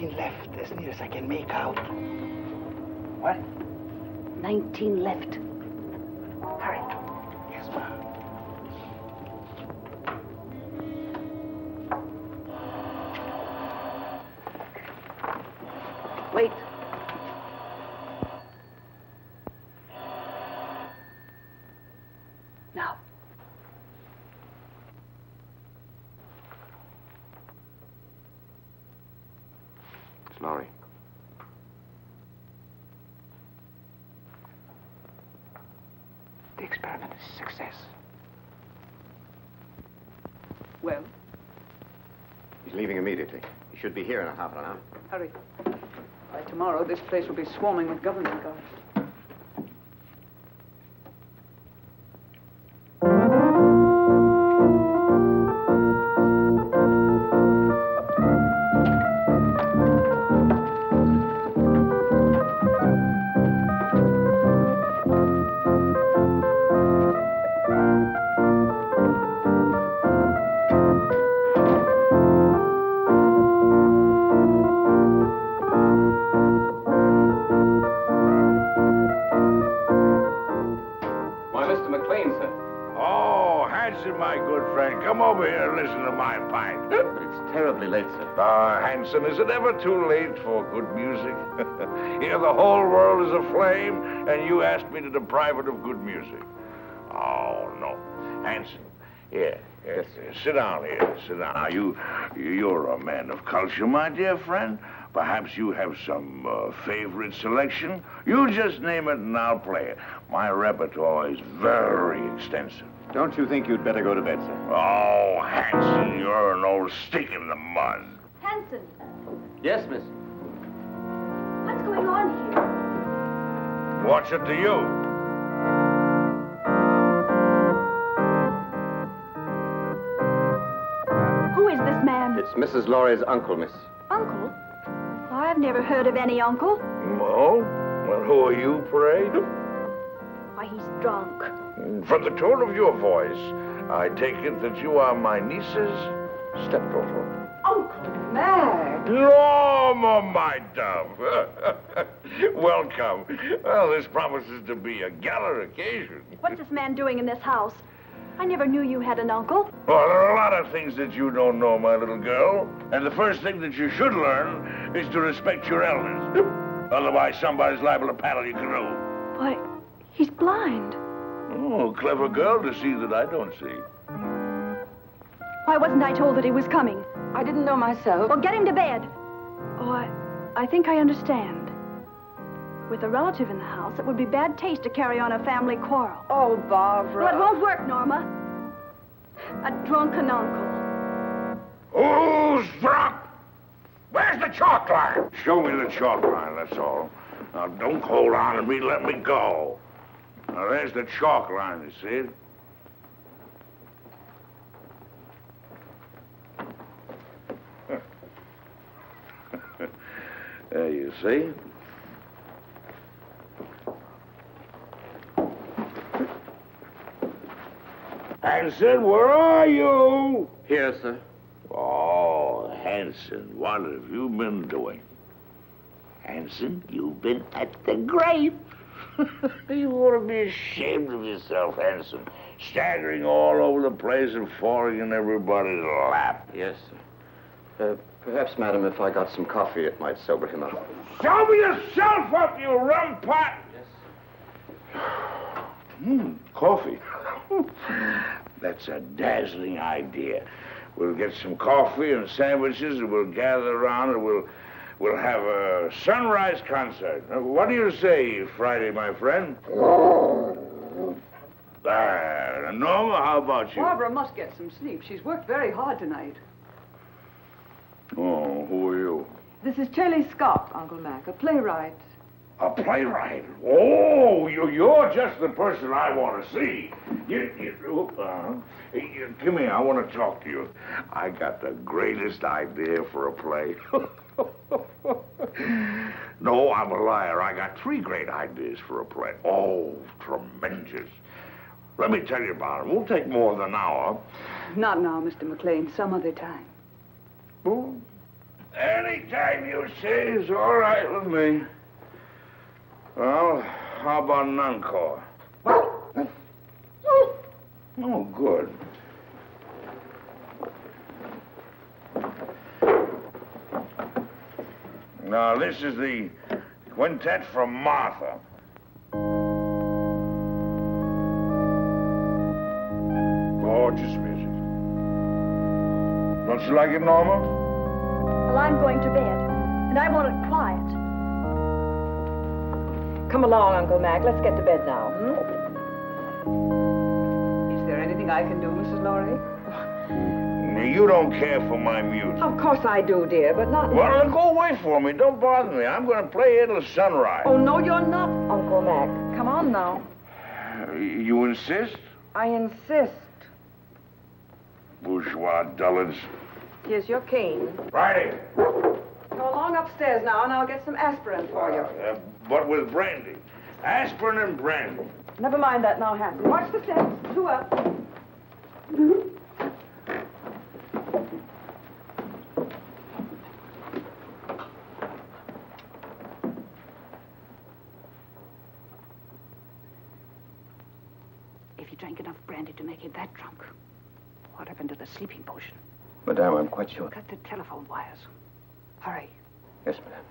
Left, as near as I can make out. What? 19 left. Hurry. Yes, ma'am. Wait. Now. Lowry. The experiment is a success. Well? He's leaving immediately. He should be here in a half an hour. Hurry. By tomorrow, this place will be swarming with government guards. Hanson, my good friend, come over here and listen to my pipe. It's terribly late, sir. Hanson, is it ever too late for good music? Here the whole world is aflame, and you ask me to deprive it of good music. Oh, no. Hanson, here, sit down here, sit down. Now, you're a man of culture, my dear friend. Perhaps you have some favorite selection. You just name it and I'll play it. My repertoire is very extensive. Don't you think you'd better go to bed, sir? Oh, Hanson, you're an old stick in the mud. Hanson, Yes, miss. what's going on here? What's it to you? Who is this man? It's Mrs. Laurie's uncle, miss. Uncle? I've never heard of any uncle. Oh? Well, who are you, pray? Why, he's drunk. From the tone of your voice, I take it that you are my niece's stepdaughter. Uncle Mac! Norma, my dove. Welcome. Well, this promises to be a gala occasion. What's this man doing in this house? I never knew you had an uncle. Well, there are a lot of things that you don't know, my little girl. And the first thing that you should learn is to respect your elders. Otherwise, somebody's liable to paddle your canoe. Why, he's blind. Oh, clever girl to see that I don't see. Why wasn't I told that he was coming? I didn't know myself. Well, get him to bed. Oh, I think I understand. With a relative in the house, it would be bad taste to carry on a family quarrel. Oh, Barbara. Well, it won't work, Norma. A drunken uncle. Who's drunk? Where's the chalk line? Show me the chalk line, that's all. Now, don't hold on to me, let me go. Now, there's the chalk line, you see it? There you see. Hanson, where are you? Here, sir. Oh, Hanson, what have you been doing? Hanson, you've been at the grave. You ought to be ashamed of yourself, Hanson. Staggering all over the place and falling in everybody's lap. Yes, sir. Perhaps, madam, if I got some coffee, it might sober him up. Sober yourself up, you rum pot! Yes. Coffee. That's a dazzling idea. We'll get some coffee and sandwiches, and we'll gather around, and we'll have a sunrise concert. What do you say, Friday, my friend? Norma, how about you? Barbara must get some sleep. She's worked very hard tonight. Oh, who are you? This is Shelley Scott, Uncle Mac, a playwright. A playwright? Oh, you're just the person I want to see. Come here, I want to talk to you. I got the greatest idea for a play. No, I'm a liar. I got 3 great ideas for a play. Oh, tremendous. Let me tell you about it. It won't take more than an hour. Not now, Mr. McLean. Some other time. Oh, anytime you say is all right with me. Well, how about an encore? Oh, good. Now, this is the quintet from Martha. Gorgeous music. Don't you like it, Norma? Well, I'm going to bed, and I want it quiet. Come along, Uncle Mac. Let's get to bed now, Is there anything I can do, Mrs. Laurie? You don't care for my music. Of course I do, dear, but not... Well, then go away for me. Don't bother me. I'm going to play here till sunrise. Oh, no, you're not, Uncle Mac. Come on now. You insist? I insist. Bourgeois dullards. Here's your cane. Righty. Go along upstairs now, and I'll get some aspirin for you. But with brandy. Aspirin and brandy. Never mind that now, Hanson. Watch the steps. 2 up. If he drank enough brandy to make him that drunk, what happened to the sleeping potion? Madame, I'm quite sure. Cut the telephone wires. Hurry. Yes, madame.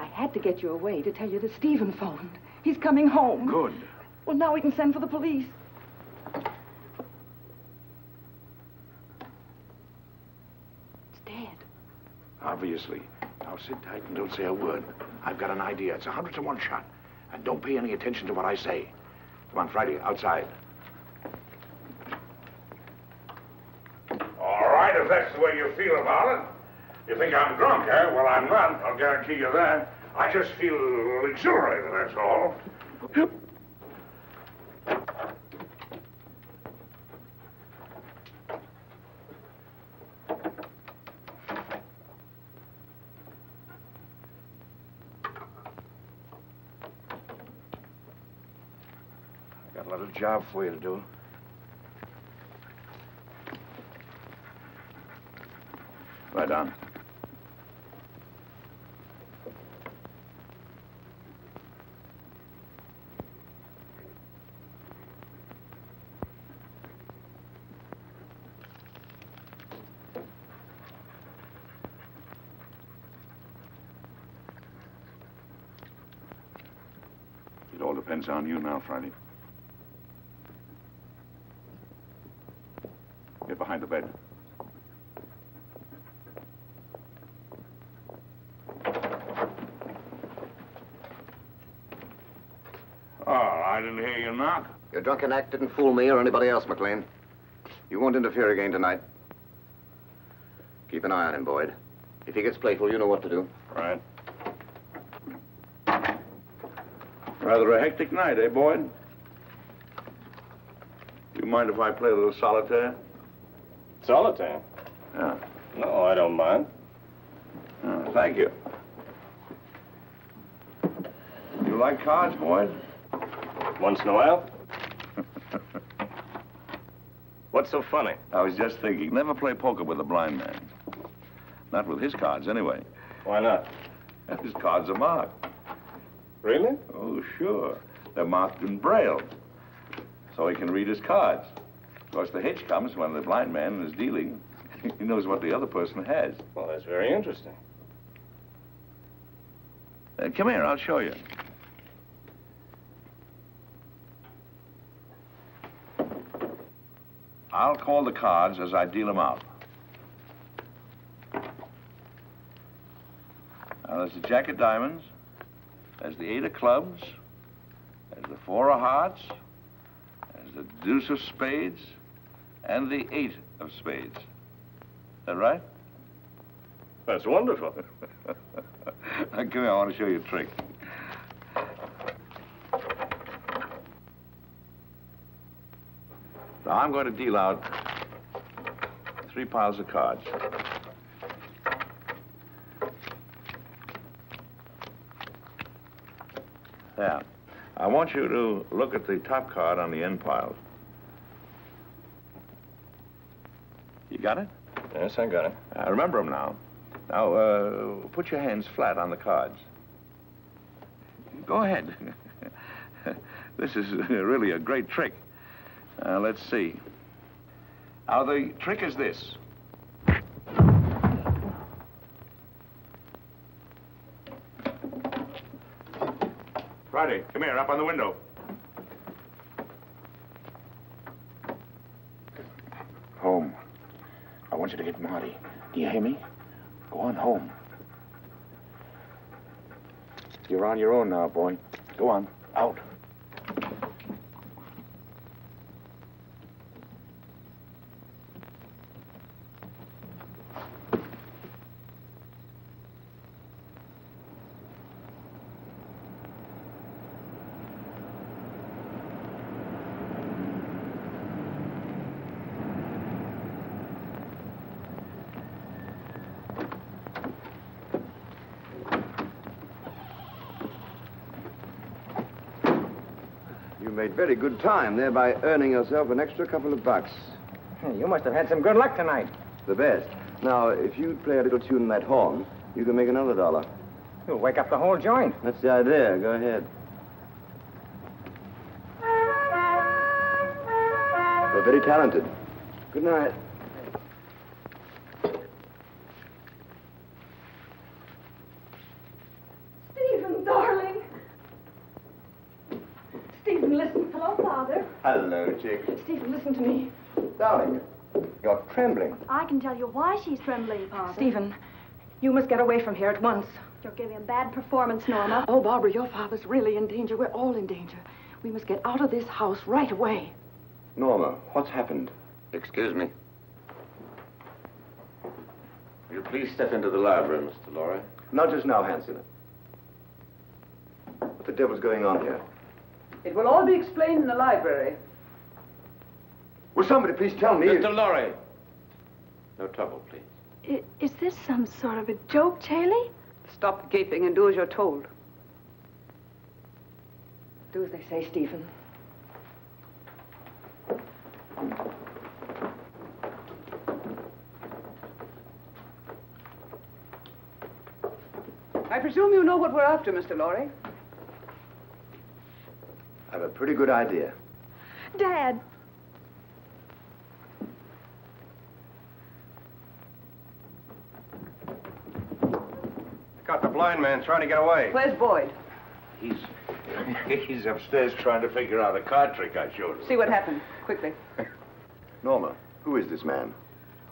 I had to get you away to tell you that Stephen phoned. He's coming home. Good. Well, now we can send for the police. It's dead. Obviously. Now sit tight and don't say a word. I've got an idea. It's 100 to 1 shot. And don't pay any attention to what I say. Come on, Friday, outside. All right, if that's the way you feel about it. You think I'm drunk, eh? Well, I'm not. I'll guarantee you that. I just feel exhilarated, that's all. I got a little job for you to do. Lie down. It all depends on you now, Friday. Get behind the bed. Oh, I didn't hear you knock. Your drunken act didn't fool me or anybody else, McLean. You won't interfere again tonight. Keep an eye on him, Boyd. If he gets playful, you know what to do. Right. Rather a hectic night, eh, Boyd? You mind if I play a little solitaire? Solitaire? Yeah. No, I don't mind. Oh, thank you. You like cards, Boyd? Once in a while. What's so funny? I was just thinking, never play poker with a blind man. Not with his cards, anyway. Why not? His cards are marked. Really? Oh, sure. They're marked in Braille, so he can read his cards. Of course, the hitch comes when the blind man is dealing. He knows what the other person has. Well, that's very interesting. Come here, I'll show you. I'll call the cards as I deal them out. Now, there's the Jack of Diamonds, there's the 8 of Clubs, there's the 4 of Hearts, there's the Deuce of Spades, and the 8 of Spades. Is that right? That's wonderful. Come here, I want to show you a trick. Now, I'm going to deal out 3 piles of cards. There. I want you to look at the top card on the end pile. You got it? Yes, I got it. Remember them now. Now, put your hands flat on the cards. Go ahead. This is really a great trick. Let's see. Now, the trick is this. Friday, come here, up on the window. Home. I want you to get Marty. Do you hear me? Go on home. You're on your own now, boy. Go on, out. You made very good time, thereby earning yourself an extra couple of bucks. You must have had some good luck tonight. The best. Now, if you play a little tune in that horn, you can make another $1. You'll wake up the whole joint. That's the idea. Go ahead. You're very talented. Good night. Stephen, darling. Stephen, listen. Hello, Father. Hello, chick. Stephen, listen to me. Darling, you're trembling. I can tell you why she's trembling, Father. Stephen, you must get away from here at once. You're giving a bad performance, Norma. Oh, Barbara, your father's really in danger. We're all in danger. We must get out of this house right away. Norma, what's happened? Excuse me. Will you please step into the library, Mr. Lorry? Not just now, Hanson. What the devil's going on here? It will all be explained in the library. Will somebody please tell me? Mr. Lorry! No trouble, please. Is this some sort of a joke, Chaley? Stop gaping and do as you're told. Do as they say, Stephen. I presume you know what we're after, Mr. Lorry. I have a pretty good idea. Dad. Got the blind man trying to get away. Where's Boyd? He's upstairs trying to figure out a card trick I showed him. See what happened, quickly. Norma, who is this man?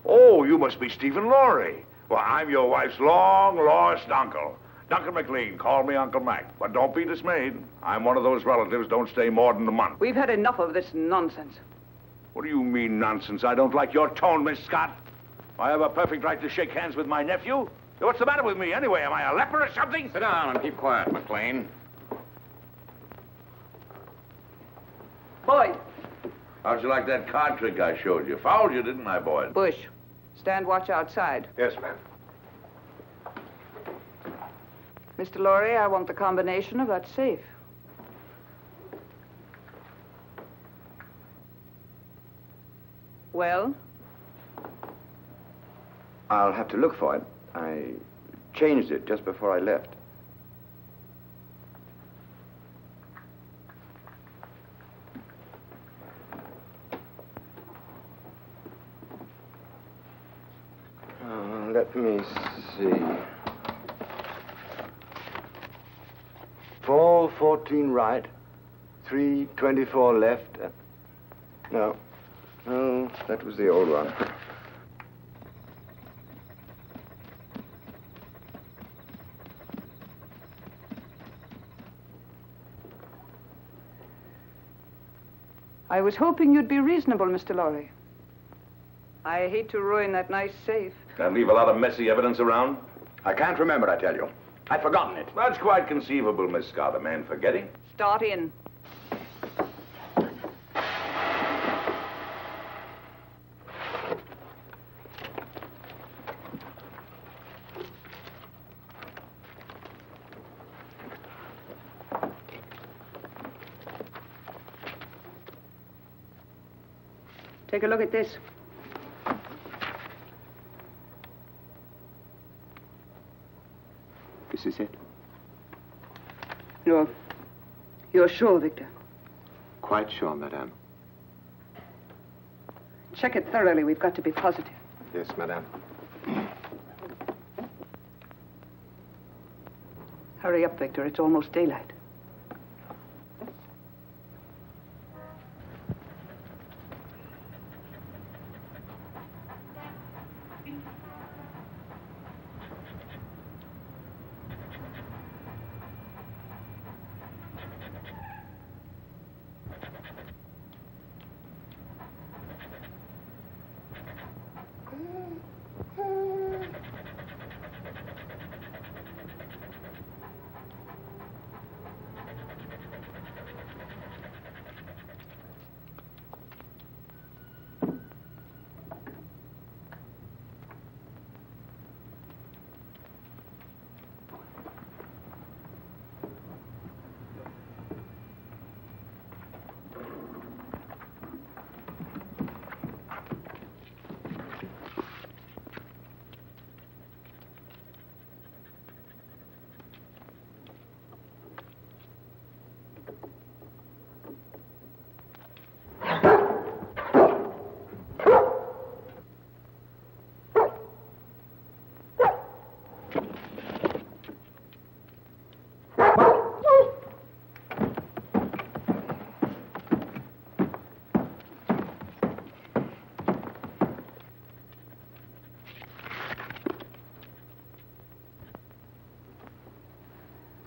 Oh, you must be Stephen Lorry. Well, I'm your wife's long-lost uncle. Duncan McLean. Call me Uncle Mac. But don't be dismayed. I'm one of those relatives don't stay more than a month. We've had enough of this nonsense. What do you mean, nonsense? I don't like your tone, Miss Scott. I have a perfect right to shake hands with my nephew. What's the matter with me, anyway? Am I a leper or something? Sit down and keep quiet, McLean. Boyd. How'd you like that card trick I showed you? Fouled you, didn't I, Boyd? Bush. Stand watch outside. Yes, ma'am. Mr. Lorry, I want the combination of that safe. Well? I'll have to look for it. I changed it just before I left. Let me see. 4:14 right, 3:24 left. No, that was the old one. I was hoping you'd be reasonable, Mr. Lorry. I hate to ruin that nice safe. Can't leave a lot of messy evidence around? I can't remember, I tell you. I've forgotten it. That's quite conceivable, Miss Scott. A man forgetting. Start in. Take a look at this. This is it? You're sure, Victor? Quite sure, madame. Check it thoroughly. We've got to be positive. Yes, madame. Hurry up, Victor. It's almost daylight.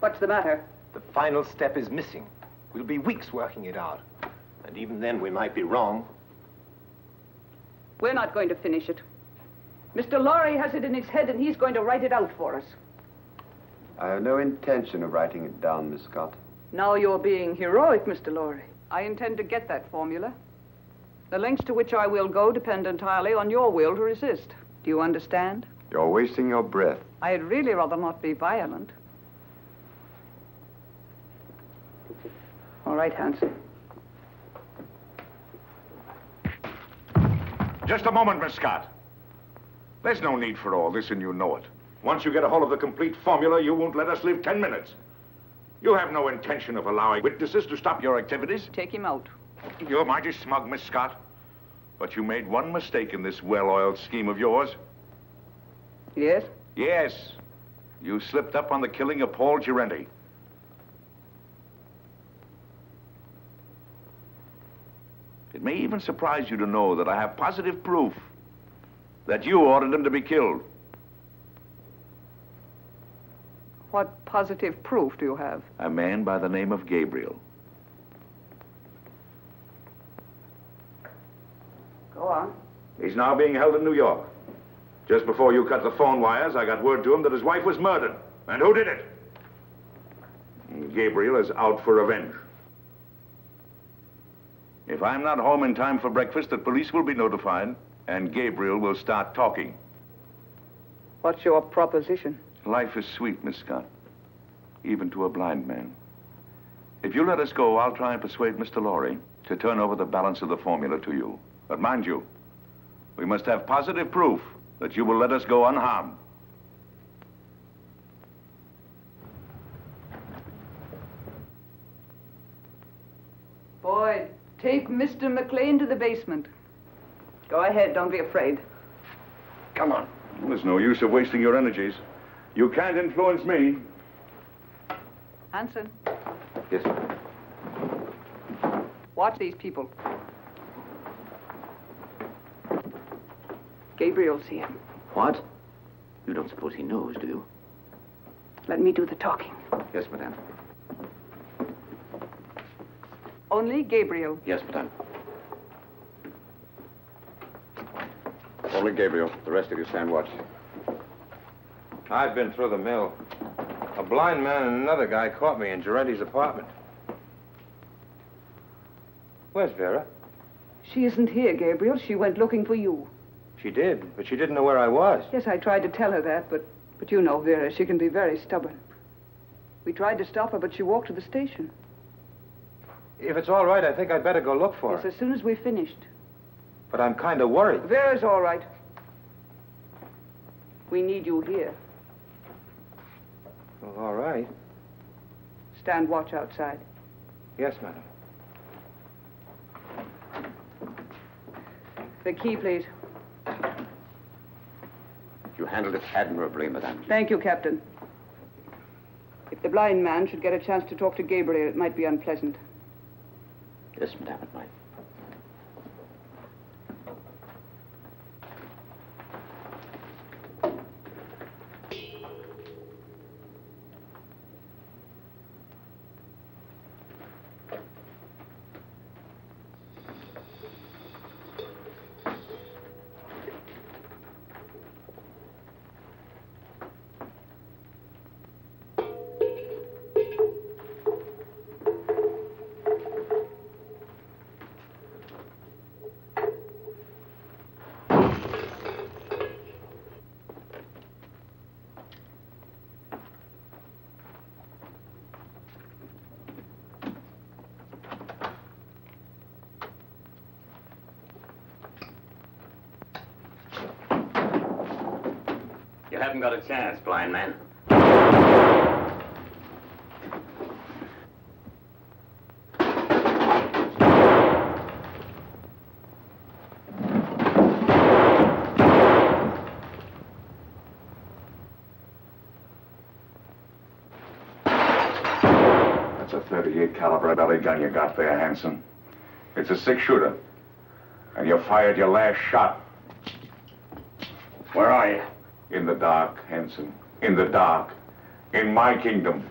What's the matter? The final step is missing. We'll be weeks working it out. And even then, we might be wrong. We're not going to finish it. Mr. Lorry has it in his head, and he's going to write it out for us. I have no intention of writing it down, Miss Scott. Now you're being heroic, Mr. Lorry. I intend to get that formula. The lengths to which I will go depend entirely on your will to resist. Do you understand? You're wasting your breath. I'd really rather not be violent. All right, Hanson. Just a moment, Miss Scott. There's no need for all this, and you know it. Once you get a hold of the complete formula, you won't let us live 10 minutes. You have no intention of allowing witnesses to stop your activities. Take him out. You're mighty smug, Miss Scott. But you made one mistake in this well-oiled scheme of yours. Yes? Yes. You slipped up on the killing of Paul Girenti. It may even surprise you to know that I have positive proof that you ordered him to be killed. What positive proof do you have? A man by the name of Gabriel. Go on. He's now being held in New York. Just before you cut the phone wires, I got word to him that his wife was murdered. And who did it? Gabriel is out for revenge. If I'm not home in time for breakfast, the police will be notified, and Gabriel will start talking. What's your proposition? Life is sweet, Miss Scott, even to a blind man. If you let us go, I'll try and persuade Mr. Lorry to turn over the balance of the formula to you. But mind you, we must have positive proof that you will let us go unharmed. Boyd, take Mr. McLean to the basement. Go ahead, don't be afraid. Come on. Well, there's no use of wasting your energies. You can't influence me. Hanson, Yes, sir. watch these people. Gabriel's here. What? You don't suppose he knows, do you? Let me do the talking. Yes, madame. Only Gabriel. Yes, madame. Only Gabriel. The rest of you stand watch. I've been through the mill. A blind man and another guy caught me in Girenti's apartment. Where's Vera? She isn't here, Gabriel. She went looking for you. She did, but she didn't know where I was. Yes, I tried to tell her that, but you know Vera. She can be very stubborn. We tried to stop her, but she walked to the station. If it's all right, I think I'd better go look for Yes, her. as soon as we finished. But I'm kind of worried. Vera's all right. We need you here. Well, all right. Stand watch outside. Yes, madam. The key, please. You handled it admirably, madame. Thank you, Captain. If the blind man should get a chance to talk to Gabriel, it might be unpleasant. Yes, madame, it might. You haven't got a chance, blind man. That's a .38 caliber belly gun you got there, Hanson. It's a six-shooter. And you fired your last shot. Where are you? In the dark, Hanson. In the dark. in my kingdom.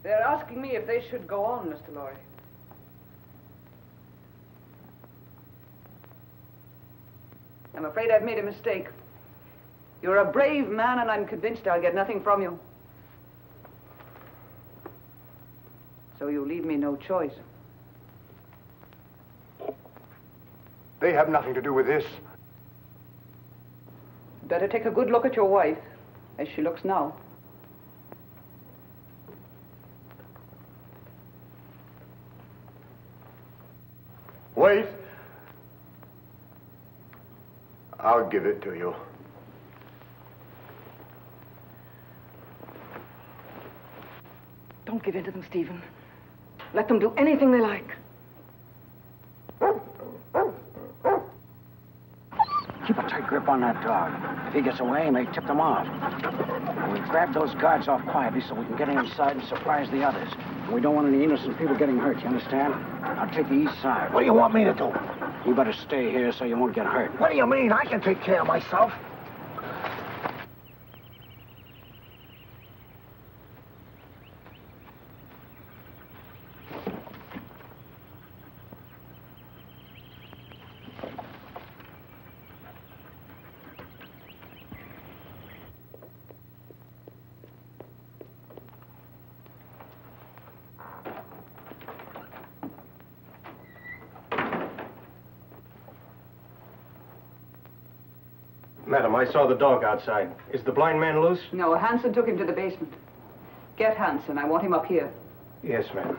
They're asking me if they should go on, Mr. Lorry. I'm afraid I've made a mistake. You're a brave man, and I'm convinced I'll get nothing from you. So you leave me no choice. They have nothing to do with this. Better take a good look at your wife, as she looks now. Wait. I'll give it to you. Don't give in to them, Stephen. Let them do anything they like. Keep a tight grip on that dog. If he gets away, he may tip them off. We grab those guards off quietly so we can get inside and surprise the others. We don't want any innocent people getting hurt, you understand? I'll take the east side. What do you want me to do? You better stay here so you won't get hurt. What do you mean? I can take care of myself. Madam, I saw the dog outside. Is the blind man loose? No, Hanson took him to the basement. Get Hanson. I want him up here. Yes, ma'am.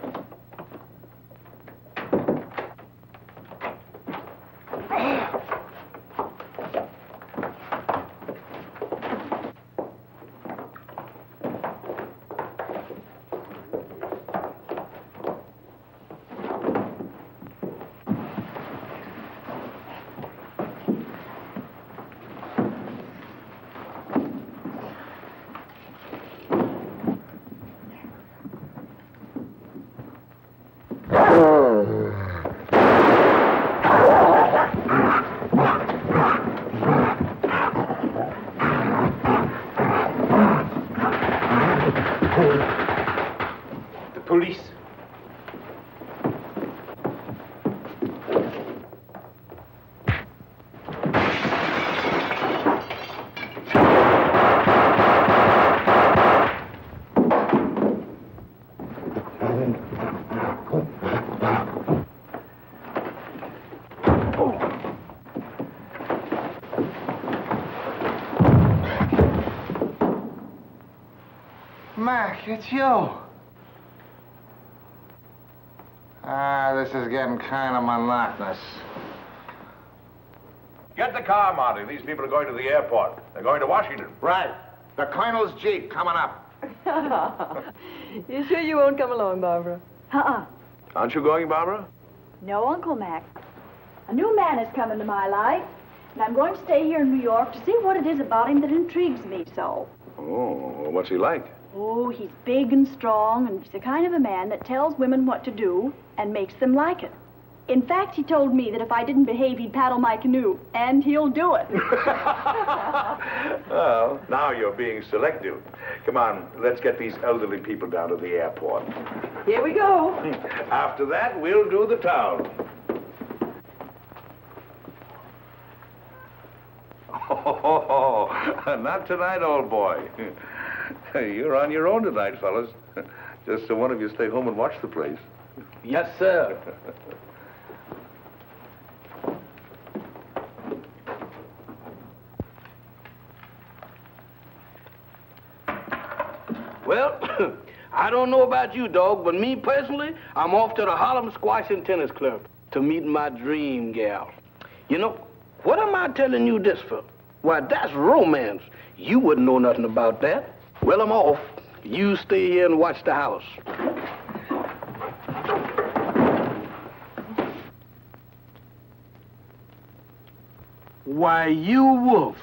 Police. Mac, it's you. This is getting kind of monotonous. Get the car, Marty. These people are going to the airport. They're going to Washington. Right. The Colonel's Jeep coming up. You sure you won't come along, Barbara? Aren't you going, Barbara? No, Uncle Mac. A new man has come into my life, and I'm going to stay here in New York to see what it is about him that intrigues me so. Oh, what's he like? Oh, he's big and strong, and he's the kind of a man that tells women what to do and makes them like it. In fact, he told me that if I didn't behave, he'd paddle my canoe, and he'll do it. Well, now you're being selective. Come on, let's get these elderly people down to the airport. Here we go. After that, we'll do the town. Oh, not tonight, old boy. You're on your own tonight, fellas. Just so one of you stay home and watch the place. Yes, sir. Well, I don't know about you, dog, but me personally, I'm off to the Harlem Squash and Tennis Club to meet my dream gal. You know, what am I telling you this for? Why, that's romance. You wouldn't know nothing about that. Well, I'm off. You stay here and watch the house. Why, you wolf.